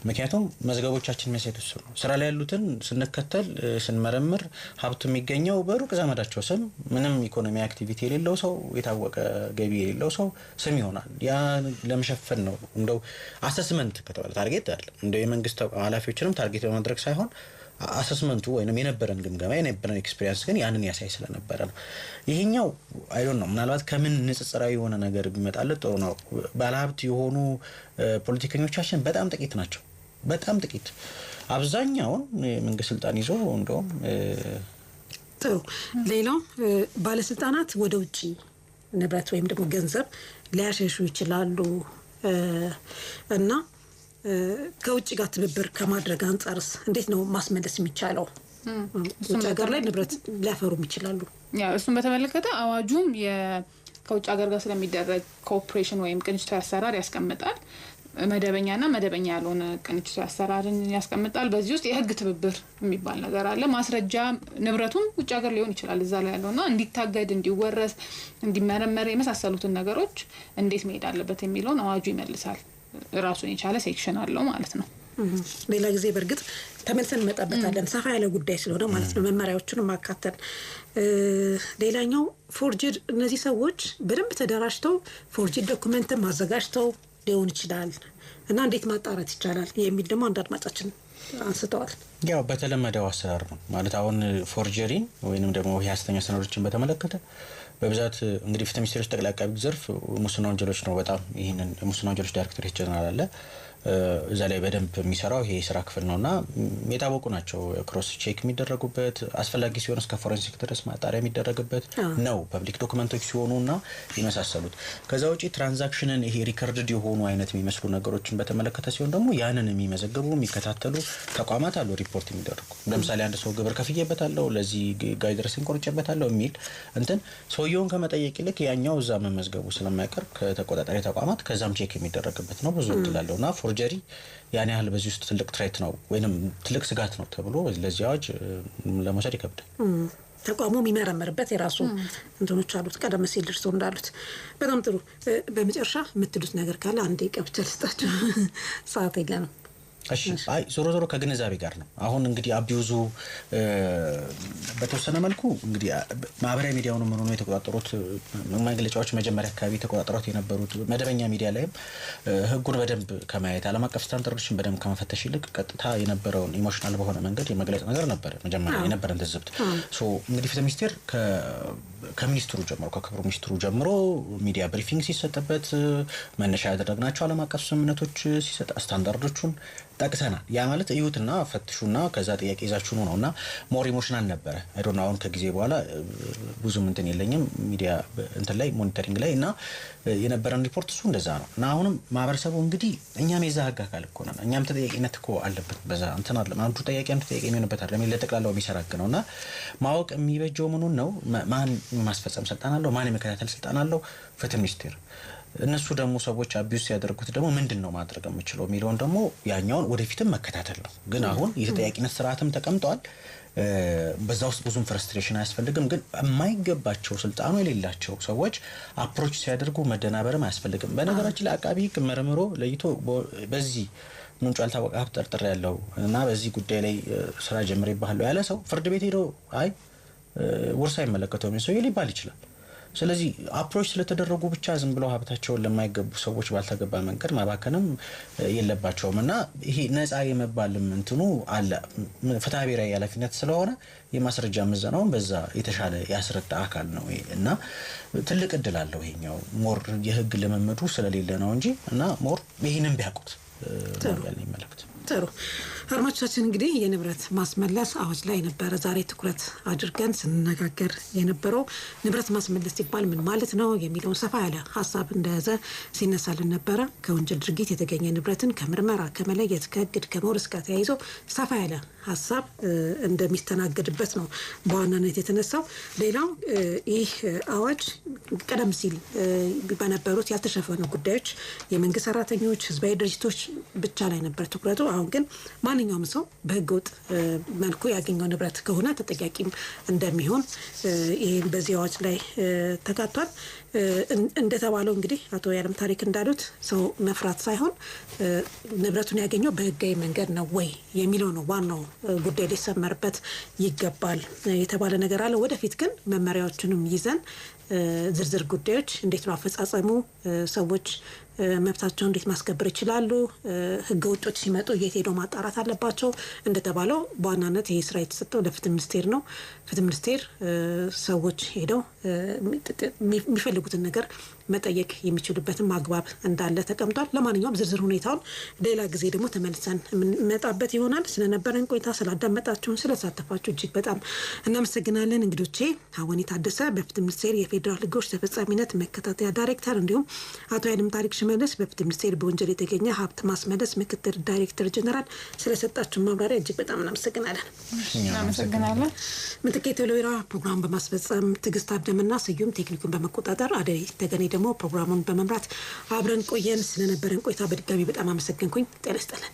ምክንያቱም መዝገቦቻችን የሚያሳዩት እሱ ነው። ስራ ላይ ያሉትን ስንከተል ስንመረምር ሀብቱ የሚገኘው በሩቅ ዘመዳቸው ስም፣ ምንም ኢኮኖሚ አክቲቪቲ የሌለው ሰው፣ የታወቀ ገቢ የሌለው ሰው ስም ይሆናል። ያ ለመሸፈን ነው። እንደው አሰስመንት ከተባለ ታርጌት አይደለም። እንደው የመንግስት ኃላፊዎችንም ታርጌት በማድረግ ሳይሆን አሰስመንቱ ወይንም የነበረን ግምገማ የነበረን ኤክስፒሪየንስ ግን ያንን ያሳይ ስለነበረ ነው። ይሄኛው አይ ዶንት ኖ ምናልባት ከምን ንጽጽራዊ የሆነ ነገር ቢመጣለት ጥሩ ነው። ባለሀብት የሆኑ ፖለቲከኞቻችን በጣም ጥቂት ናቸው። በጣም ጥቂት። አብዛኛውን መንግስት ስልጣን ይዞ እንደውም ጥሩ። ሌላው ባለስልጣናት ወደ ውጪ ንብረት ወይም ደግሞ ገንዘብ ሊያሸሹ ይችላሉ እና ከውጭ ጋር ትብብር ከማድረግ አንጻርስ እንዴት ነው ማስመለስ የሚቻለው? ውጭ ሀገር ላይ ንብረት ሊያፈሩም ይችላሉ። ያ እሱን በተመለከተ አዋጁም ከውጭ ሀገር ጋር ስለሚደረግ ኮኦፕሬሽን ወይም ቅንጅታዊ አሰራር ያስቀምጣል። መደበኛና መደበኛ ያልሆነ ቅንጅታዊ አሰራርን ያስቀምጣል። በዚህ ውስጥ የህግ ትብብር የሚባል ነገር አለ። ማስረጃ ንብረቱም ውጭ ሀገር ሊሆን ይችላል እዛ ላይ ያለውና እንዲታገድ፣ እንዲወረስ፣ እንዲመረመር የመሳሰሉትን ነገሮች እንዴት መሄድ አለበት የሚለውን አዋጁ ይመልሳል። ራሱን የቻለ ሴክሽን አለው ማለት ነው። ሌላ ጊዜ በርግጥ ተመልሰን እንመጣበታለን፣ ሰፋ ያለ ጉዳይ ስለሆነ ማለት ነው። መመሪያዎቹን ማካተል። ሌላኛው ፎርጅድ፣ እነዚህ ሰዎች በደንብ ተደራጅተው ፎርጅድ ዶክመንትን ማዘጋጅተው ሊሆን ይችላል እና እንዴት ማጣራት ይቻላል የሚል ደግሞ አንድ አድማጫችን አንስተዋል። ያው በተለመደው አሰራር ነው ማለት አሁን ፎርጀሪን ወይንም ደግሞ የሐሰተኛ ሰነዶችን በተመለከተ በብዛት እንግዲህ ፍትህ ሚኒስቴር ውስጥ ጠቅላይ አቃቤ ሕግ ዘርፍ ሙስና ወንጀሎች ነው። በጣም ይሄንን ሙስና ወንጀሎች ዳይሬክቶሬት ጀነራል አለ እዛ ላይ በደንብ የሚሰራው ይሄ ስራ ክፍል ነውና የታወቁ ናቸው። ክሮስ ቼክ የሚደረጉበት አስፈላጊ ሲሆን እስከ ፎረንሲክ ድረስ ማጣሪያ የሚደረግበት ነው። ፐብሊክ ዶክመንቶች ሲሆኑና የመሳሰሉት። ከዛ ውጪ ትራንዛክሽንን ይሄ ሪከርድድ የሆኑ አይነት የሚመስሉ ነገሮችን በተመለከተ ሲሆን ደግሞ ያንን የሚመዘግቡ የሚከታተሉ ተቋማት አሉ፣ ሪፖርት የሚደረጉ። ለምሳሌ አንድ ሰው ግብር ከፍዬበታለሁ፣ ለዚህ ጋይድረስን ቆርጬበታለሁ የሚል እንትን ሰውየውን ከመጠየቅ ይልቅ ያኛው እዛ መመዝገቡ ስለማይቀር ከተቆጣጣሪ ተቋማት ከዛም ቼክ የሚደረግበት ነው። ብዙ እንትላለውና ፎርጀሪ ያን ያህል በዚህ ውስጥ ትልቅ ትሬት ነው ወይንም ትልቅ ስጋት ነው ተብሎ ለዚህ አዋጅ ለመውሰድ ይከብዳል። ተቋሙ የሚመረመርበት የራሱ እንትኖች አሉት፣ ቀደም ሲል ድርሶ እንዳሉት። በጣም ጥሩ። በመጨረሻ የምትሉት ነገር ካለ አንዴ ቀብቻ ልስጣችሁ፣ ሰዓት የለንም። እሺ፣ አይ ዞሮ ከግንዛቤ ጋር ነው። አሁን እንግዲህ አቢዩዙ በተወሰነ መልኩ እንግዲህ ማህበራዊ ሚዲያውን ምን ሆኖ የተቆጣጠሩት መግለጫዎች መጀመሪያ አካባቢ ተቆጣጠሩት የነበሩት መደበኛ ሚዲያ ላይም ህጉን በደንብ ከማየት ዓለም አቀፍ ስታንዳርዶችን በደንብ ከመፈተሽ ይልቅ ቀጥታ የነበረውን ኢሞሽናል በሆነ መንገድ የመግለጽ ነገር ነበር መጀመሪያ የነበረን ትዝብት። እንግዲህ ፍትህ ሚኒስቴር ከሚኒስትሩ ጀምሮ ከክቡር ሚኒስትሩ ጀምሮ ሚዲያ ብሪፊንግ ሲሰጥበት መነሻ ያደረግናቸው ዓለም አቀፍ ስምምነቶች ሲሰጥ ስታንዳርዶቹን ጠቅሰናል። ያ ማለት እዩትና ፈትሹና ከዛ ጥያቄ ይዛችሁ ነውና ሞር ኢሞሽናል ነበረ። አይ ዶንት ኖ አሁን ከጊዜ በኋላ ብዙም እንትን የለኝም ሚዲያ እንትን ላይ ሞኒተሪንግ ላይ እና የነበረን ሪፖርት እሱ እንደዛ ነው። እና አሁንም ማህበረሰቡ እንግዲህ እኛም የዛ ህግ አካል እኮ ነን። እኛም ተጠያቂነት እኮ አለብን። በዛ እንትን አለ አንዱ ጠያቂ የሚሆንበት አይደለም። ለጠቅላላው የሚሰራግ ነውና ማወቅ የሚበጀው ምኑን ነው? ማን ማስፈጸም ስልጣን አለው? ማን የመከታተል ስልጣን አለው? ፍትህ ሚኒስቴር። እነሱ ደግሞ ሰዎች አቢዩስ ያደርጉት ደግሞ ምንድነው ማድረግ የምችለው የሚለውን ደግሞ ያኛውን ወደፊትም መከታተል ነው። ግን አሁን የተጠያቂነት ስርዓትም ተቀምጧል። በዛ ውስጥ ብዙም ፍረስትሬሽን አያስፈልግም። ግን የማይገባቸው ስልጣኑ የሌላቸው ሰዎች አፕሮች ሲያደርጉ መደናበርም አያስፈልግም። በነገራችን ላይ አቃቢ ህግ መርምሮ ለይቶ በዚህ ምንጩ ያልታወቀ ሀብት ጠርጥሬ ያለው እና በዚህ ጉዳይ ላይ ስራ ጀምሬ ባለው ያለ ሰው ፍርድ ቤት ሄዶ አይ ውርስ አይመለከተውም ሰው ሊባል ይችላል። ስለዚህ አፕሮች ስለተደረጉ ብቻ ዝም ብለው ሀብታቸውን ለማይገቡ ሰዎች ባልተገባ መንገድ ማባከንም የለባቸውም እና ይሄ ነፃ የመባልም እንትኑ አለ። ፍትሐ ብሔራዊ ኃላፊነት ስለሆነ የማስረጃ ምዘናውን በዛ የተሻለ ያስረዳ አካል ነው እና ትልቅ እድል አለው። ይሄኛው ሞር የህግ ልምምዱ ስለሌለ ነው እንጂ እና ሞር ይሄንን ቢያውቁት ያለኝ መልእክት። ጥሩ አድማጮቻችን፣ እንግዲህ የንብረት ማስመለስ አዋጅ ላይ ነበረ ዛሬ ትኩረት አድርገን ስንነጋገር የነበረው። ንብረት ማስመለስ ሲባል ምን ማለት ነው የሚለውን ሰፋ ያለ ሀሳብ እንደያዘ ሲነሳልን ነበረ። ከወንጀል ድርጊት የተገኘ ንብረትን ከምርመራ ከመለየት ከእግድ ከመውረስ ጋር ተያይዞ ሰፋ ያለ ሀሳብ እንደሚስተናገድበት ነው በዋናነት የተነሳው። ሌላው ይህ አዋጅ ቀደም ሲል በነበሩት ያልተሸፈኑ ጉዳዮች የመንግስት ሰራተኞች፣ ህዝባዊ ድርጅቶች ብቻ ላይ ነበር ትኩረቱ። አሁን ግን ማንኛውም ማንኛውም ሰው በህገወጥ መልኩ ያገኘው ንብረት ከሆነ ተጠያቂም እንደሚሆን ይሄን በዚህ አዋጅ ላይ ተካቷል። እንደተባለው እንግዲህ አቶ ያለም ታሪክ እንዳሉት ሰው መፍራት ሳይሆን ንብረቱን ያገኘው በህጋዊ መንገድ ነው ወይ የሚለው ነው ዋናው ጉዳይ ሊሰመርበት ይገባል የተባለ ነገር አለ። ወደፊት ግን መመሪያዎችንም ይዘን ዝርዝር ጉዳዮች እንዴት ነው አፈጻጸሙ፣ ሰዎች መብታቸውን እንዴት ማስከበር ይችላሉ፣ ህገ ወጦች ሲመጡ የት ሄደው ማጣራት አለባቸው። እንደተባለው በዋናነት ይሄ ስራ የተሰጠው ለፍትህ ሚኒስቴር ነው። ፍትህ ሚኒስቴር ሰዎች ሄደው የሚፈልጉትን ነገር መጠየቅ የሚችሉበትን ማግባብ እንዳለ ተቀምጧል። ለማንኛውም ዝርዝር ሁኔታውን ሌላ ጊዜ ደግሞ ተመልሰን የምንመጣበት ይሆናል። ስለነበረን ቆይታ ስላዳመጣችሁን ስለተሳተፋችሁ እጅግ በጣም እናመሰግናለን። እንግዶቼ ሀወኒ ታደሰ በፍትህ ሚኒስቴር የፌዴራል ህጎች ተፈጻሚነት መከታተያ ዳይሬክተር፣ እንዲሁም አቶ ያለም ታሪክ ሽመልስ በፍትህ ሚኒስቴር በወንጀል የተገኘ ሀብት ማስመለስ ምክትል ዳይሬክተር ጀነራል ስለሰጣችሁ ማብራሪያ እጅግ በጣም እናመሰግናለን። እናመሰግናለን። ምትኬ ቶሎራ ፕሮግራም በማስፈጸም ትግስት አብደምና ስዩም ቴክኒኩን በመቆጣጠር አደይ ተገኔ ደግሞ ፕሮግራሙን በመምራት አብረን ቆየን። ስለነበረን ቆይታ በድጋሚ በጣም አመሰግንኩኝ። ጤና ይስጥልን።